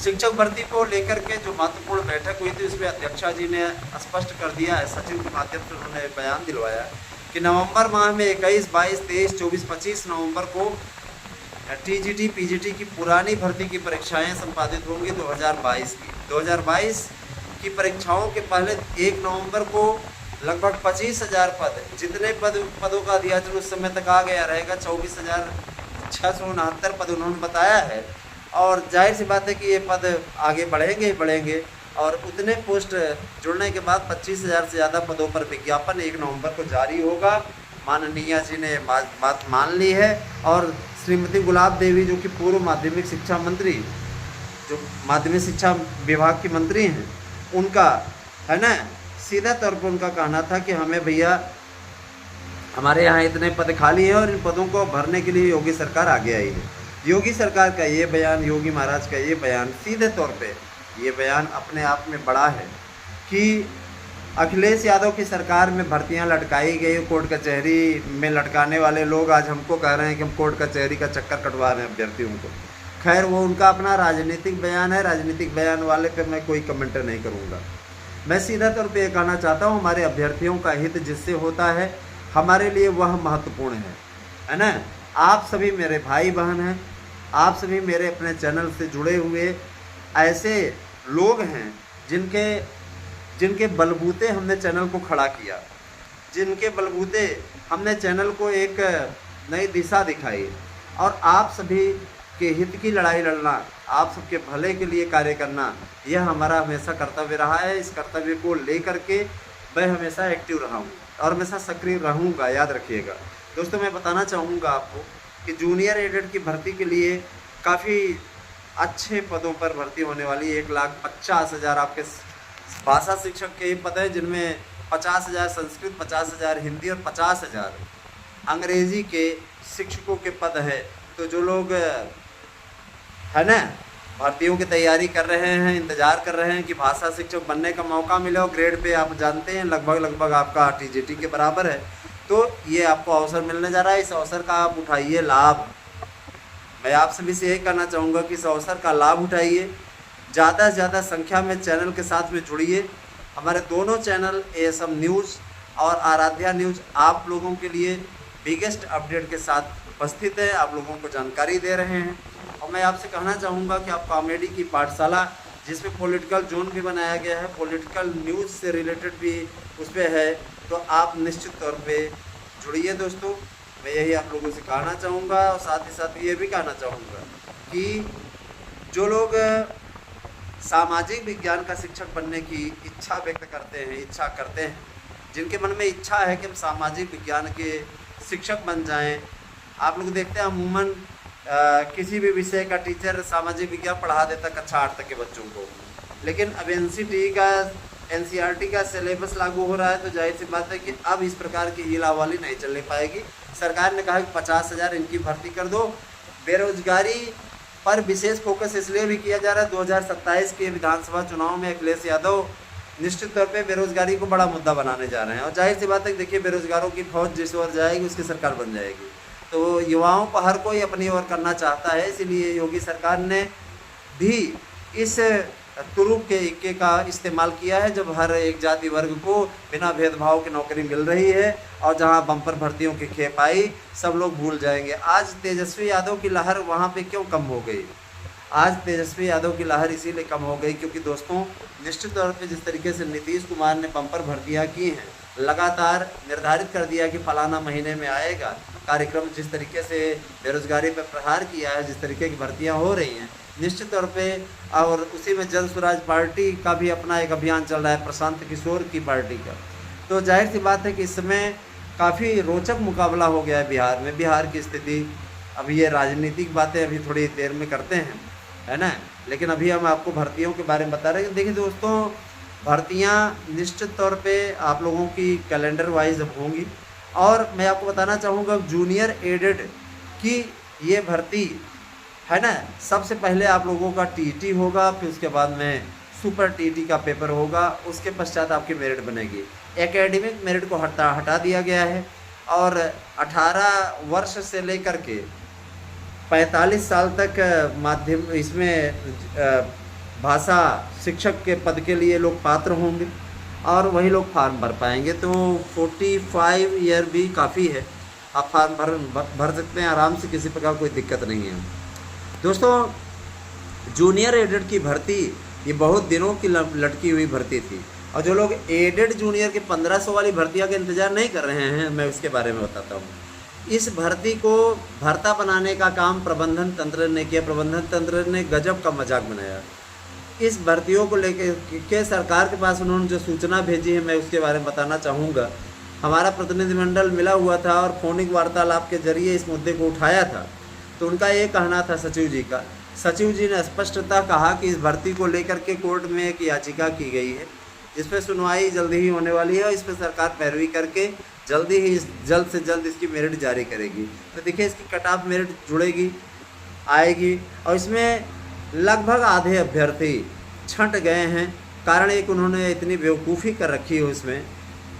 शिक्षक भर्ती को लेकर के जो महत्वपूर्ण बैठक हुई थी उसमें अध्यक्षा जी ने स्पष्ट कर दिया है, सचिव के माध्यम से उन्होंने बयान दिलवाया कि नवंबर माह में 21, 22, 23, 24, 25 नवंबर को TGT, PGT की पुरानी भर्ती की परीक्षाएं संपादित होंगी 2022 की। 2022 की परीक्षाओं के पहले 1 नवंबर को लगभग 25,000 पद, जितने पदों का अध्याचन उस समय तक आ गया रहेगा 24,669 पद उन्होंने बताया है। और जाहिर सी बात है कि ये पद आगे बढ़ेंगे ही बढ़ेंगे, और उतने पोस्ट जुड़ने के बाद 25,000 से ज़्यादा पदों पर विज्ञापन 1 नवंबर को जारी होगा। माननीय जी ने बात मान ली है, और श्रीमती गुलाब देवी जो कि पूर्व माध्यमिक शिक्षा मंत्री, जो माध्यमिक शिक्षा विभाग की मंत्री हैं, उनका है ना सीधा तौर पर उनका कहना था कि हमें भैया हमारे यहाँ इतने पद खाली हैं और इन पदों को भरने के लिए योगी सरकार आगे आई है। योगी सरकार का ये बयान, योगी महाराज का ये बयान, सीधे तौर पे ये बयान अपने आप में बड़ा है कि अखिलेश यादव की सरकार में भर्तियां लटकाई गई, कोर्ट कचहरी में लटकाने वाले लोग आज हमको कह रहे हैं कि हम कोर्ट कचहरी का चक्कर कटवा रहे हैं अभ्यर्थियों को। खैर वो उनका अपना राजनीतिक बयान है, राजनीतिक बयान वाले पे मैं कोई कमेंट नहीं करूँगा। मैं सीधा तौर पे ये कहना चाहता हूँ हमारे अभ्यर्थियों का हित जिससे होता है हमारे लिए वह महत्वपूर्ण है ना। आप सभी मेरे भाई बहन हैं, आप सभी मेरे अपने चैनल से जुड़े हुए ऐसे लोग हैं जिनके बलबूते हमने चैनल को खड़ा किया, जिनके बलबूते हमने चैनल को एक नई दिशा दिखाई, और आप सभी के हित की लड़ाई लड़ना, आप सबके भले के लिए कार्य करना, यह हमारा हमेशा कर्तव्य रहा है। इस कर्तव्य को लेकर के मैं हमेशा एक्टिव रहा हूँ और हमेशा सक्रिय रहूँगा, याद रखिएगा दोस्तों। मैं बताना चाहूँगा आपको कि जूनियर एडेड की भर्ती के लिए काफ़ी अच्छे पदों पर भर्ती होने वाली 1,50,000 आपके भाषा शिक्षक के ही पद हैं, जिनमें 50,000 संस्कृत, 50,000 हिंदी और 50,000 अंग्रेजी के शिक्षकों के पद है। तो जो लोग है ना भर्तियों की तैयारी कर रहे हैं, इंतज़ार कर रहे हैं कि भाषा शिक्षक बनने का मौका मिले, और ग्रेड पे आप जानते हैं लगभग आपका TGT के बराबर है, तो ये आपको अवसर मिलने जा रहा है। इस अवसर का आप उठाइए लाभ। मैं आप सभी से यही कहना चाहूँगा कि इस अवसर का लाभ उठाइए, ज़्यादा से ज़्यादा संख्या में चैनल के साथ में जुड़िए। हमारे दोनों चैनल ASM न्यूज़ और आराध्या न्यूज़ आप लोगों के लिए बिगेस्ट अपडेट के साथ उपस्थित है, आप लोगों को जानकारी दे रहे हैं। और मैं आपसे कहना चाहूँगा कि आप कॉमेडी की पाठशाला, जिसमें पॉलिटिकल जोन भी बनाया गया है, पॉलिटिकल न्यूज़ से रिलेटेड भी उस पर है, तो आप निश्चित तौर पे जुड़िए दोस्तों। मैं यही आप लोगों से कहना चाहूँगा, और साथ ही साथ ये भी कहना चाहूँगा कि जो लोग सामाजिक विज्ञान का शिक्षक बनने की इच्छा व्यक्त करते हैं, इच्छा करते हैं, जिनके मन में इच्छा है कि हम सामाजिक विज्ञान के शिक्षक बन जाएं। आप लोग देखते हैं अमूमन किसी भी विषय का टीचर सामाजिक विज्ञान पढ़ा देता कक्षा 8 तक के बच्चों को, लेकिन अब NCERT का सिलेबस लागू हो रहा है, तो जाहिर सी बात है कि अब इस प्रकार की हीलावाली नहीं चलने पाएगी। सरकार ने कहा कि 50,000 इनकी भर्ती कर दो। बेरोजगारी पर विशेष फोकस इसलिए भी किया जा रहा है, 2027 के विधानसभा चुनाव में अखिलेश यादव निश्चित तौर पे बेरोजगारी को बड़ा मुद्दा बनाने जा रहे हैं, और जाहिर सी बात है देखिए बेरोजगारों की फौज जिस ओर जाएगी उसकी सरकार बन जाएगी। तो युवाओं को हर कोई अपनी ओर करना चाहता है, इसीलिए योगी सरकार ने भी इस तुरुप के इक्के का इस्तेमाल किया है, जब हर एक जाति वर्ग को बिना भेदभाव की नौकरी मिल रही है और जहां बम्पर भर्तियों की खेप आई सब लोग भूल जाएंगे। आज तेजस्वी यादव की लहर वहां पे क्यों कम हो गई? आज तेजस्वी यादव की लहर इसीलिए कम हो गई क्योंकि दोस्तों निश्चित तौर पे जिस तरीके से नीतीश कुमार ने बम्पर भर्तियाँ की हैं, लगातार निर्धारित कर दिया कि फलाना महीने में आएगा कार्यक्रम, जिस तरीके से बेरोजगारी पर प्रहार किया है, जिस तरीके की भर्तियाँ हो रही हैं निश्चित तौर पे, और उसी में जन स्वराज पार्टी का भी अपना एक अभियान चल रहा है, प्रशांत किशोर की पार्टी का। तो जाहिर सी बात है कि इस समय काफ़ी रोचक मुकाबला हो गया है बिहार में। बिहार की स्थिति, अभी ये राजनीतिक बातें अभी थोड़ी देर में करते हैं, है ना, लेकिन अभी हम आपको भर्तियों के बारे में बता रहे हैं। देखिए दोस्तों, भर्तियां निश्चित तौर पे आप लोगों की कैलेंडर वाइज होंगी, और मैं आपको बताना चाहूँगा जूनियर एडेड की ये भर्ती है ना, सबसे पहले आप लोगों का टीटी होगा, फिर उसके बाद में सुपर टीटी का पेपर होगा, उसके पश्चात आपकी मेरिट बनेगी। एकेडमिक मेरिट को हटा दिया गया है, और 18 वर्ष से लेकर के 45 साल तक माध्यम इसमें भाषा शिक्षक के पद के लिए लोग पात्र होंगे, और वही लोग फॉर्म भर पाएंगे। तो 45 ईयर भी काफ़ी है, आप फॉर्म भर सकते हैं आराम से, किसी प्रकार कोई दिक्कत नहीं है। दोस्तों, जूनियर एडेड की भर्ती ये बहुत दिनों की लटकी हुई भर्ती थी, और जो लोग एडेड जूनियर के 1500 वाली भर्तियाँ का इंतज़ार नहीं कर रहे हैं, मैं उसके बारे में बताता हूँ। इस भर्ती को भर्ता बनाने का काम प्रबंधन तंत्र ने किया। प्रबंधन तंत्र ने गजब का मजाक बनाया। इस भर्तियों को लेकर के सरकार के पास उन्होंने जो सूचना भेजी है, मैं उसके बारे में बताना चाहूँगा। हमारा प्रतिनिधिमंडल मिला हुआ था और फोनिक वार्तालाप के जरिए इस मुद्दे को उठाया था। तो उनका ये कहना था सचिव जी का, सचिव जी ने स्पष्टता कहा कि इस भर्ती को लेकर के कोर्ट में एक याचिका की गई है, जिस पर सुनवाई जल्दी ही होने वाली है, और इस पर सरकार पैरवी करके जल्दी ही जल्द से जल्द इसकी मेरिट जारी करेगी। तो देखिए, इसकी कट ऑफ मेरिट जुड़ेगी, आएगी, और इसमें लगभग आधे अभ्यर्थी छंट गए हैं। कारण एक, उन्होंने इतनी बेवकूफ़ी कर रखी है उसमें,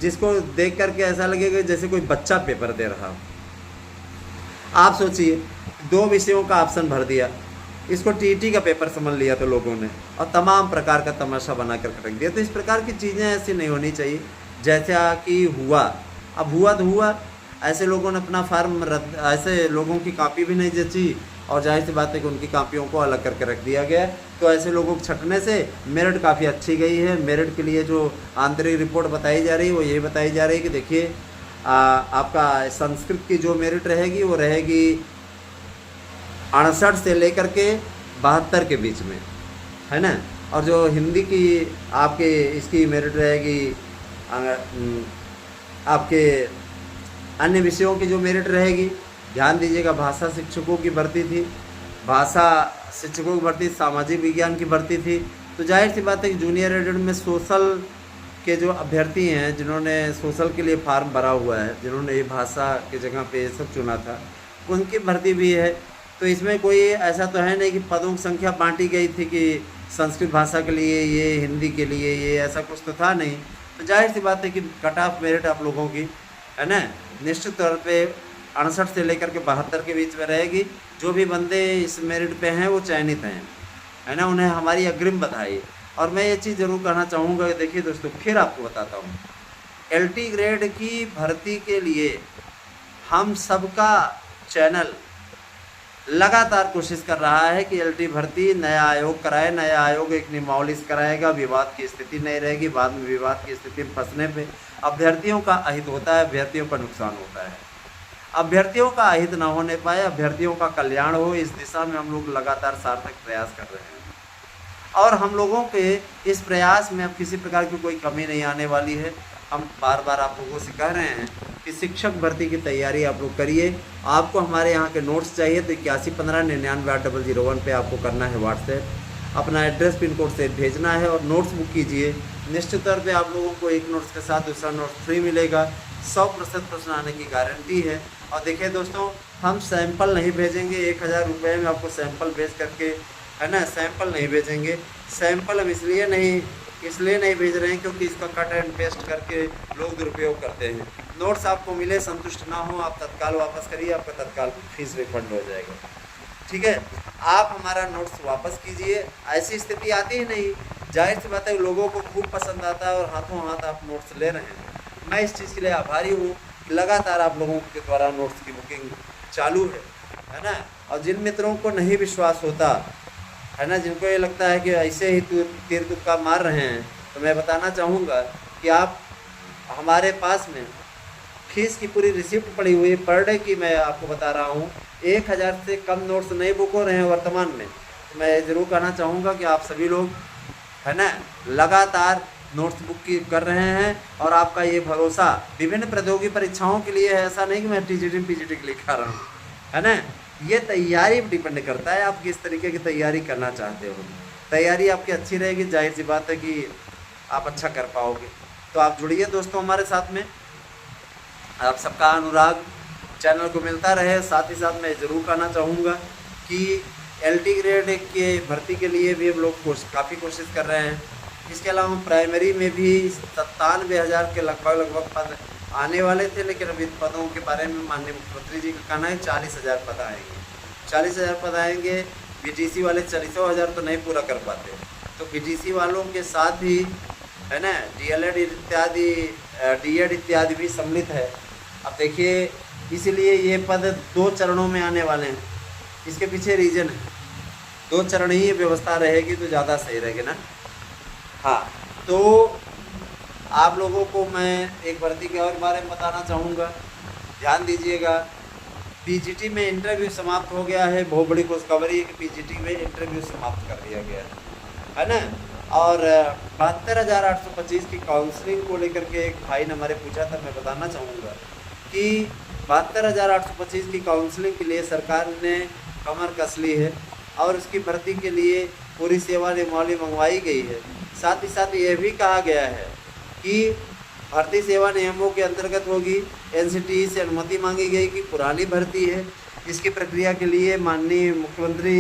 जिसको देख करके ऐसा लगेगा जैसे कोई बच्चा पेपर दे रहा हो। आप सोचिए, 2 विषयों का ऑप्शन भर दिया, इसको टीटी का पेपर समझ लिया तो लोगों ने, और तमाम प्रकार का तमाशा बना कर रख दिया। तो इस प्रकार की चीज़ें ऐसी नहीं होनी चाहिए जैसा कि हुआ। अब हुआ तो हुआ, ऐसे लोगों ने अपना फार्म रद्द, ऐसे लोगों की कॉपी भी नहीं जची, और जाहिर सी बात है कि उनकी कॉपियों को अलग करके रख दिया गया। तो ऐसे लोगों को छटने से मेरिट काफ़ी अच्छी गई है। मेरिट के लिए जो आंतरिक रिपोर्ट बताई जा रही है वो यही बताई जा रही है कि देखिए, आपका संस्कृत की जो मेरिट रहेगी वो रहेगी 68 से लेकर के 72 के बीच में, है ना, और जो हिंदी की आपके इसकी मेरिट रहेगी, आपके अन्य विषयों की जो मेरिट रहेगी, ध्यान दीजिएगा, भाषा शिक्षकों की भर्ती थी, भाषा शिक्षकों की भर्ती, सामाजिक विज्ञान की भर्ती थी। तो जाहिर सी बात है कि जूनियर एडेड में सोशल के जो अभ्यर्थी हैं, जिन्होंने सोशल के लिए फार्म भरा हुआ है, जिन्होंने ये भाषा की जगह पे ये सब चुना था, उनकी भर्ती भी है। तो इसमें कोई ऐसा तो है नहीं कि पदों की संख्या बांटी गई थी कि संस्कृत भाषा के लिए ये, हिंदी के लिए ये, ऐसा कुछ तो था नहीं। तो जाहिर सी बात है कि कट ऑफ मेरिट आप लोगों की, है ना, निश्चित तौर पे 68 से लेकर के 72 के बीच में रहेगी। जो भी बंदे इस मेरिट पे हैं वो चयनित हैं, है ना, उन्हें हमारी अग्रिम बधाई। और मैं ये चीज़ ज़रूर कहना चाहूँगा कि देखिए दोस्तों, फिर आपको बताता हूँ, LT ग्रेड की भर्ती के लिए हम सबका चैनल लगातार कोशिश कर रहा है कि LT भर्ती नया आयोग कराए। नया आयोग एक नियमावली कराएगा, विवाद की स्थिति नहीं रहेगी। बाद में विवाद की स्थिति में फंसने पे अभ्यर्थियों का अहित होता है, अभ्यर्थियों का नुकसान होता है। अभ्यर्थियों का अहित ना होने पाए, अभ्यर्थियों का कल्याण हो, इस दिशा में हम लोग लगातार सार्थक प्रयास कर रहे हैं। और हम लोगों के इस प्रयास में अब किसी प्रकार की कोई कमी नहीं आने वाली है। हम बार बार आप लोगों से कह रहे हैं कि शिक्षक भर्ती की तैयारी आप लोग करिए। आपको हमारे यहाँ के नोट्स चाहिए तो 8115998001 पे आपको करना है व्हाट्सएप, अपना एड्रेस पिन कोड से भेजना है और नोट्स बुक कीजिए। निश्चित तौर पे आप लोगों को एक नोट्स के साथ दूसरा नोट्स फ्री मिलेगा। 100% प्रश्न आने की गारंटी है। और देखिए दोस्तों, हम सैंपल नहीं भेजेंगे, 1000 रुपये में आपको सैंपल भेज करके, है ना, सैंपल नहीं भेजेंगे। सैंपल हम इसलिए नहीं इसलिए नहीं भेज रहे हैं क्योंकि इसका कट एंड पेस्ट करके लोग दुरुपयोग करते हैं। नोट्स आपको मिले, संतुष्ट ना हो, आप तत्काल वापस करिए, आपका तत्काल फीस रिफंड हो जाएगा। ठीक है, आप हमारा नोट्स वापस कीजिए। ऐसी स्थिति आती ही नहीं, जाहिर सी बात है लोगों को खूब पसंद आता है और हाथों हाथ आप नोट्स ले रहे हैं। मैं इस चीज़ के लिए आभारी हूँ कि लगातार आप लोगों के द्वारा नोट्स की बुकिंग चालू है ना। और जिन मित्रों को नहीं विश्वास होता है ना, जिनको ये लगता है कि ऐसे ही तीर तुक्का मार रहे हैं, तो मैं बताना चाहूँगा कि आप हमारे पास में फीस की पूरी रिसिप्ट पड़ी हुई पर डे की, मैं आपको बता रहा हूँ 1000 से कम नोट्स नहीं बुक हो रहे हैं वर्तमान में। तो मैं ज़रूर कहना चाहूँगा कि आप सभी लोग है ना लगातार नोट्स बुक कर रहे हैं और आपका ये भरोसा विभिन्न प्रतियोगी परीक्षाओं के लिए है। ऐसा नहीं कि मैं टीजीटी पीजीटी के लिए खा रहा हूँ, है ना। ये तैयारी पर डिपेंड करता है आप किस तरीके की तैयारी करना चाहते हो। तैयारी आपकी अच्छी रहेगी, जाहिर सी बात है कि आप अच्छा कर पाओगे। तो आप जुड़िए दोस्तों हमारे साथ में, आप सबका अनुराग चैनल को मिलता रहे। साथ ही साथ मैं ज़रूर कहना चाहूँगा कि LT ग्रेड के भर्ती के लिए भी हम लोग काफ़ी कोशिश कर रहे हैं। इसके अलावा प्राइमरी में भी 97,000 के लगभग पद आने वाले थे, लेकिन अभी पदों के बारे में माननीय मुख्यमंत्री जी का कहना है 40,000 पद आएंगे। 40,000 पद आएंगे। BTC वाले 40,000 तो नहीं पूरा कर पाते, तो BTC वालों के साथ ही है ना DLED इत्यादि DED इत्यादि भी सम्मिलित है। अब देखिए, इसीलिए ये पद 2 चरणों में आने वाले हैं। इसके पीछे रीज़न है, 2 चरण ही व्यवस्था रहेगी तो ज़्यादा सही रहेगी ना। हाँ, तो आप लोगों को मैं एक भर्ती के और बारे में बताना चाहूँगा, ध्यान दीजिएगा। PGT में इंटरव्यू समाप्त हो गया है। बहुत बड़ी खुशखबरी है कि PGT में इंटरव्यू समाप्त कर दिया गया है ना। और 72,825 की काउंसलिंग को लेकर के एक भाई ने हमारे पूछा था, मैं बताना चाहूँगा कि 72,825 की काउंसलिंग के लिए सरकार ने कमर कस ली है और उसकी भर्ती के लिए पूरी सेवा नियमावली मंगवाई गई है। साथ ही साथ ये भी कहा गया है कि भर्ती सेवा नियमों के अंतर्गत होगी। NCTE से अनुमति मांगी गई कि पुरानी भर्ती है, इसकी प्रक्रिया के लिए माननीय मुख्यमंत्री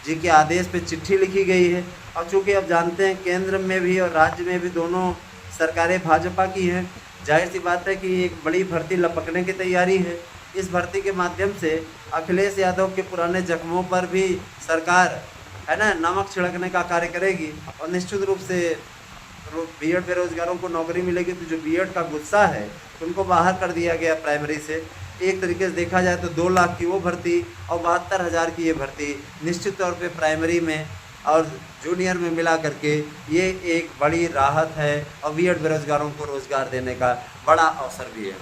जी के आदेश पे चिट्ठी लिखी गई है। और चूँकि आप जानते हैं केंद्र में भी और राज्य में भी दोनों सरकारें भाजपा की हैं, जाहिर सी बात है कि एक बड़ी भर्ती लपकने की तैयारी है। इस भर्ती के माध्यम से अखिलेश यादव के पुराने जख्मों पर भी सरकार है ना नमक छिड़कने का कार्य करेगी और निश्चित रूप से B.Ed बेरोजगारों को नौकरी मिलेगी। तो जो B.Ed का गुस्सा है उनको बाहर कर दिया गया प्राइमरी से। एक तरीके से देखा जाए तो 2 लाख की वो भर्ती और 72,000 की ये भर्ती निश्चित तौर पे प्राइमरी में और जूनियर में मिला करके ये एक बड़ी राहत है और B.Ed बेरोजगारों को रोज़गार देने का बड़ा अवसर भी है।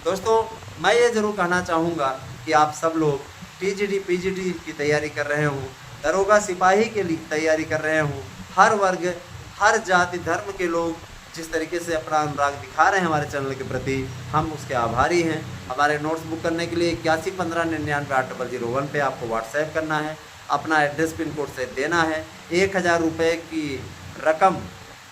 दोस्तों, मैं ये ज़रूर कहना चाहूँगा कि आप सब लोग TGT PGT की तैयारी कर रहे हों, दरोगा सिपाही के लिए तैयारी कर रहे हों, हर वर्ग हर जाति धर्म के लोग जिस तरीके से अपना अनुराग दिखा रहे हैं हमारे चैनल के प्रति, हम उसके आभारी हैं। हमारे नोट्स बुक करने के लिए 8115998001 पे आपको व्हाट्सएप करना है, अपना एड्रेस पिन कोड से देना है। 1,000 रुपये की रकम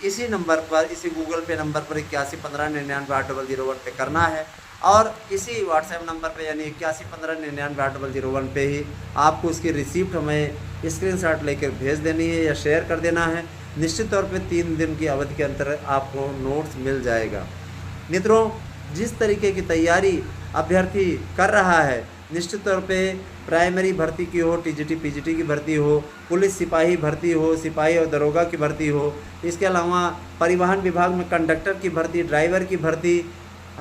इसी नंबर पर, इसी गूगल पे नंबर पर 8115998001 पे करना है और इसी व्हाट्सएप नंबर पे यानी 8115998001 पे ही आपको उसकी रिसीप्ट हमें स्क्रीनशॉट लेकर भेज देनी है या शेयर कर देना है। निश्चित तौर पे 3 दिन की अवधि के अंतर आपको नोट्स मिल जाएगा। मित्रों, जिस तरीके की तैयारी अभ्यर्थी कर रहा है, निश्चित तौर पे प्राइमरी भर्ती की हो, TGT PGT की भर्ती हो, पुलिस सिपाही भर्ती हो, सिपाही और दरोगा की भर्ती हो, इसके अलावा परिवहन विभाग में कंडक्टर की भर्ती, ड्राइवर की भर्ती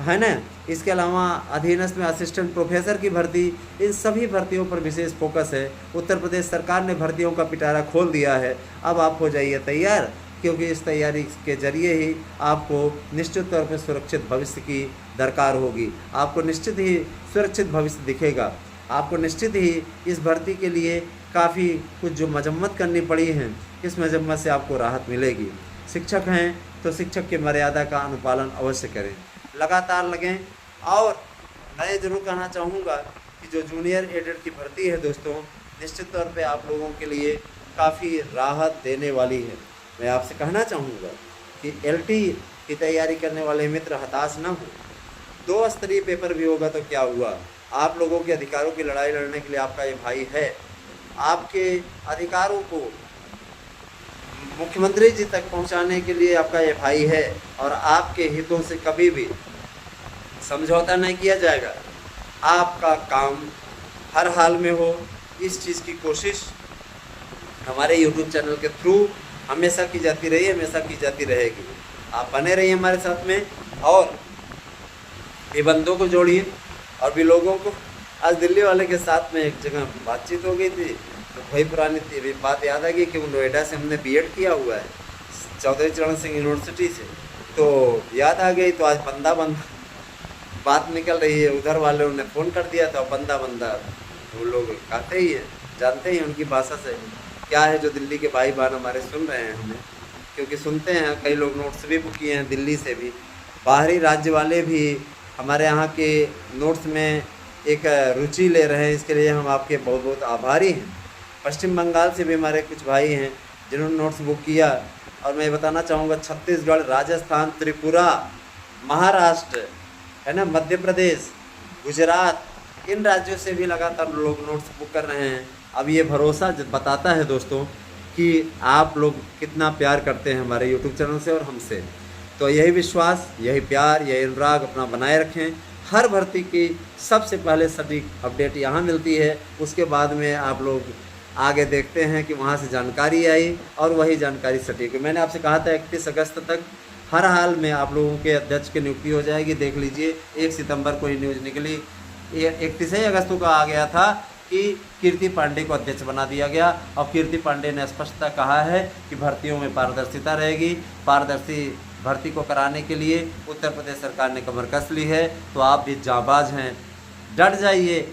है ना, इसके अलावा अधीनस्थ में असिस्टेंट प्रोफेसर की भर्ती, इन सभी भर्तियों पर विशेष फोकस है। उत्तर प्रदेश सरकार ने भर्तियों का पिटारा खोल दिया है। अब आप हो जाइए तैयार, क्योंकि इस तैयारी के जरिए ही आपको निश्चित तौर पर सुरक्षित भविष्य की दरकार होगी। आपको निश्चित ही सुरक्षित भविष्य दिखेगा। आपको निश्चित ही इस भर्ती के लिए काफ़ी कुछ जो मजम्मत करनी पड़ी है, इस मजम्मत से आपको राहत मिलेगी। शिक्षक हैं तो शिक्षक की मर्यादा का अनुपालन अवश्य करें, लगातार लगें। और मैं ज़रूर कहना चाहूँगा कि जो जूनियर एडेड की भर्ती है दोस्तों, निश्चित तौर पे आप लोगों के लिए काफ़ी राहत देने वाली है। मैं आपसे कहना चाहूँगा कि LT की तैयारी करने वाले मित्र हताश न हो। 2 स्तरीय पेपर भी होगा तो क्या हुआ, आप लोगों के अधिकारों की लड़ाई लड़ने के लिए आपका ये भाई है। आपके अधिकारों को मुख्यमंत्री जी तक पहुंचाने के लिए आपका ये भाई है और आपके हितों से कभी भी समझौता नहीं किया जाएगा। आपका काम हर हाल में हो, इस चीज़ की कोशिश हमारे YouTube चैनल के थ्रू हमेशा की जाती रही, हमेशा की जाती रहेगी। आप बने रहिए हमारे साथ में और भी बंदों को जोड़िए और भी लोगों को। आज दिल्ली वाले के साथ में एक जगह बातचीत हो गई थी तो वही पुरानी बात याद आ गई कि नोएडा से हमने बीएड किया हुआ है चौधरी चरण सिंह यूनिवर्सिटी से, तो याद आ गई। तो आज बंदा बात निकल रही है, उधर वालों ने फ़ोन कर दिया था, बंदा वो लोग कहते ही हैं, जानते हैं उनकी भाषा से क्या है। जो दिल्ली के भाई बहन हमारे सुन रहे हैं हमें, क्योंकि सुनते हैं, कई लोग नोट्स भी बुक किए हैं दिल्ली से भी, बाहरी राज्य वाले भी हमारे यहाँ के नोट्स में एक रुचि ले रहे हैं। इसके लिए हम आपके बहुत बहुत आभारी हैं। पश्चिम बंगाल से भी हमारे कुछ भाई हैं जिन्होंने नोट्स बुक किया। और मैं बताना चाहूँगा छत्तीसगढ़, राजस्थान, त्रिपुरा, महाराष्ट्र, है ना, मध्य प्रदेश, गुजरात, इन राज्यों से भी लगातार लोग नोट्स बुक कर रहे हैं। अब ये भरोसा बताता है दोस्तों कि आप लोग कितना प्यार करते हैं हमारे YouTube चैनल से और हमसे। तो यही विश्वास, यही प्यार, यही अनुराग अपना बनाए रखें। हर भर्ती की सबसे पहले सटीक अपडेट यहाँ मिलती है, उसके बाद में आप लोग आगे देखते हैं कि वहाँ से जानकारी आई और वही जानकारी सटीक है। मैंने आपसे कहा था 31 अगस्त तक हर हाल में आप लोगों के अध्यक्ष की नियुक्ति हो जाएगी। देख लीजिए 1 सितंबर को ही न्यूज़ निकली, 31 अगस्त को आ गया था कि कीर्ति पांडे को अध्यक्ष बना दिया गया। और कीर्ति पांडे ने स्पष्टता कहा है कि भर्तियों में पारदर्शिता रहेगी। पारदर्शी भर्ती को कराने के लिए उत्तर प्रदेश सरकार ने कमर कस ली है। तो आप भी जाबाज हैं, डट जाइए,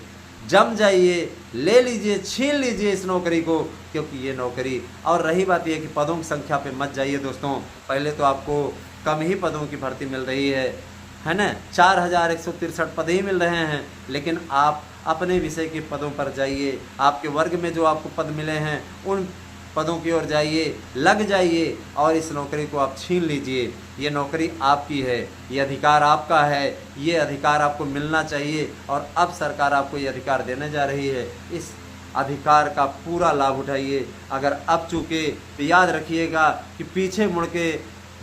जम जाइए, ले लीजिए, छीन लीजिए इस नौकरी को, क्योंकि ये नौकरी। और रही बात यह कि पदों की संख्या पे मत जाइए दोस्तों। पहले तो आपको कम ही पदों की भर्ती मिल रही है ना, 4163 पद ही मिल रहे हैं। लेकिन आप अपने विषय के पदों पर जाइए, आपके वर्ग में जो आपको पद मिले हैं उन पदों की ओर जाइए, लग जाइए और इस नौकरी को आप छीन लीजिए। ये नौकरी आपकी है, ये अधिकार आपका है, ये अधिकार आपको मिलना चाहिए। और अब सरकार आपको ये अधिकार देने जा रही है, इस अधिकार का पूरा लाभ उठाइए। अगर अब चूके तो याद रखिएगा कि पीछे मुड़ के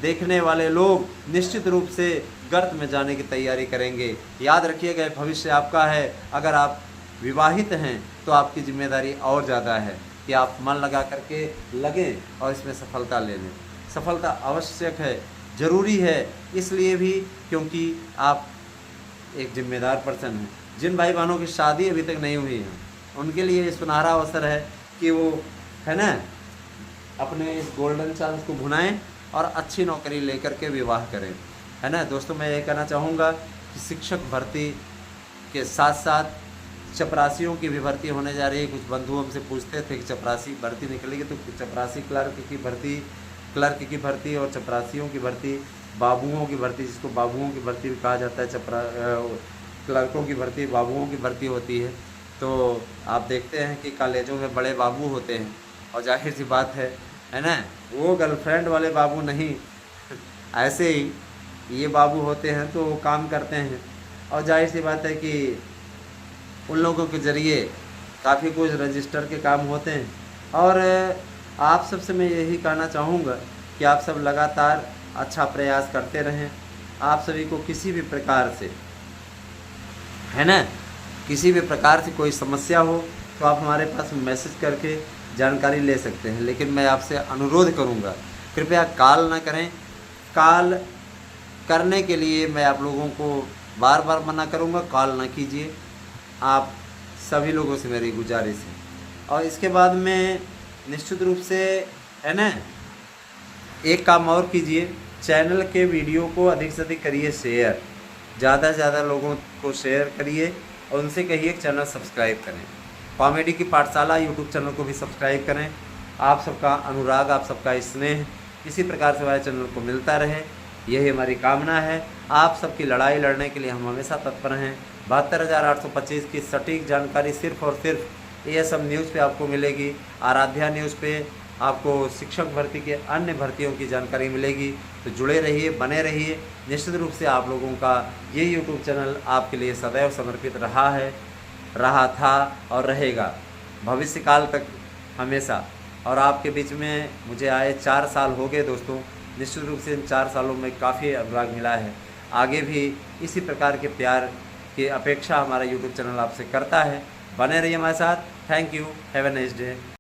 देखने वाले लोग निश्चित रूप से गर्त में जाने की तैयारी करेंगे। याद रखिएगा भविष्य आपका है। अगर आप विवाहित हैं तो आपकी जिम्मेदारी और ज़्यादा है कि आप मन लगा करके लगें और इसमें सफलता ले लें। सफलता आवश्यक है, ज़रूरी है, इसलिए भी क्योंकि आप एक जिम्मेदार पर्सन हैं। जिन भाई बहनों की शादी अभी तक नहीं हुई है उनके लिए ये सुनहरा अवसर है कि वो, है ना, अपने इस गोल्डन चांस को भुनाएं और अच्छी नौकरी लेकर के विवाह करें, है ना। दोस्तों मैं ये कहना चाहूँगा कि शिक्षक भर्ती के साथ साथ चपरासियों की भी भर्ती होने जा रही है। कुछ बंधु हमसे पूछते थे कि चपरासी भर्ती निकलेगी, तो चपरासी क्लर्क की भर्ती और चपरासियों की भर्ती, बाबुओं की भर्ती, जिसको बाबुओं की भर्ती भी कहा जाता है, क्लर्कों की भर्ती बाबुओं की भर्ती होती है। तो आप देखते हैं कि कॉलेजों में बड़े बाबू होते हैं और जाहिर सी बात है ना, वो गर्लफ्रेंड वाले बाबू नहीं, ऐसे ही ये बाबू होते हैं तो वो काम करते हैं। और जाहिर सी बात है कि उन लोगों के ज़रिए काफ़ी कुछ रजिस्टर के काम होते हैं। और आप सबसे मैं यही कहना चाहूँगा कि आप सब लगातार अच्छा प्रयास करते रहें। आप सभी को किसी भी प्रकार से, है ना, किसी भी प्रकार से कोई समस्या हो तो आप हमारे पास मैसेज करके जानकारी ले सकते हैं। लेकिन मैं आपसे अनुरोध करूँगा, कृपया कॉल ना करें। कॉल करने के लिए मैं आप लोगों को बार बार मना करूँगा, कॉल ना कीजिए। आप सभी लोगों से मेरी गुजारिश है। और इसके बाद में निश्चित रूप से, है ना, एक काम और कीजिए, चैनल के वीडियो को अधिक से अधिक करिए शेयर, ज़्यादा से ज़्यादा लोगों को शेयर करिए और उनसे कहिए चैनल सब्सक्राइब करें। कॉमेडी की पाठशाला यूट्यूब चैनल को भी सब्सक्राइब करें। आप सबका अनुराग, आप सबका स्नेह इसी प्रकार से हमारे चैनल को मिलता रहे, यही हमारी कामना है। आप सबकी लड़ाई लड़ने के लिए हम हमेशा तत्पर हैं। 72,825 की सटीक जानकारी सिर्फ़ और सिर्फ ASM न्यूज़ पे आपको मिलेगी। आराध्या न्यूज़ पे आपको शिक्षक भर्ती के अन्य भर्तियों की जानकारी मिलेगी। तो जुड़े रहिए, बने रहिए। निश्चित रूप से आप लोगों का ये YouTube चैनल आपके लिए सदैव समर्पित रहा है, रहा था और रहेगा भविष्य काल तक हमेशा। और आपके बीच में मुझे आए 4 साल हो गए दोस्तों। निश्चित रूप से इन 4 सालों में काफ़ी अनुराग मिला है। आगे भी इसी प्रकार के प्यार की अपेक्षा हमारा यूट्यूब चैनल आपसे करता है। बने रहिए हमारे साथ। Thank you. Have a nice day.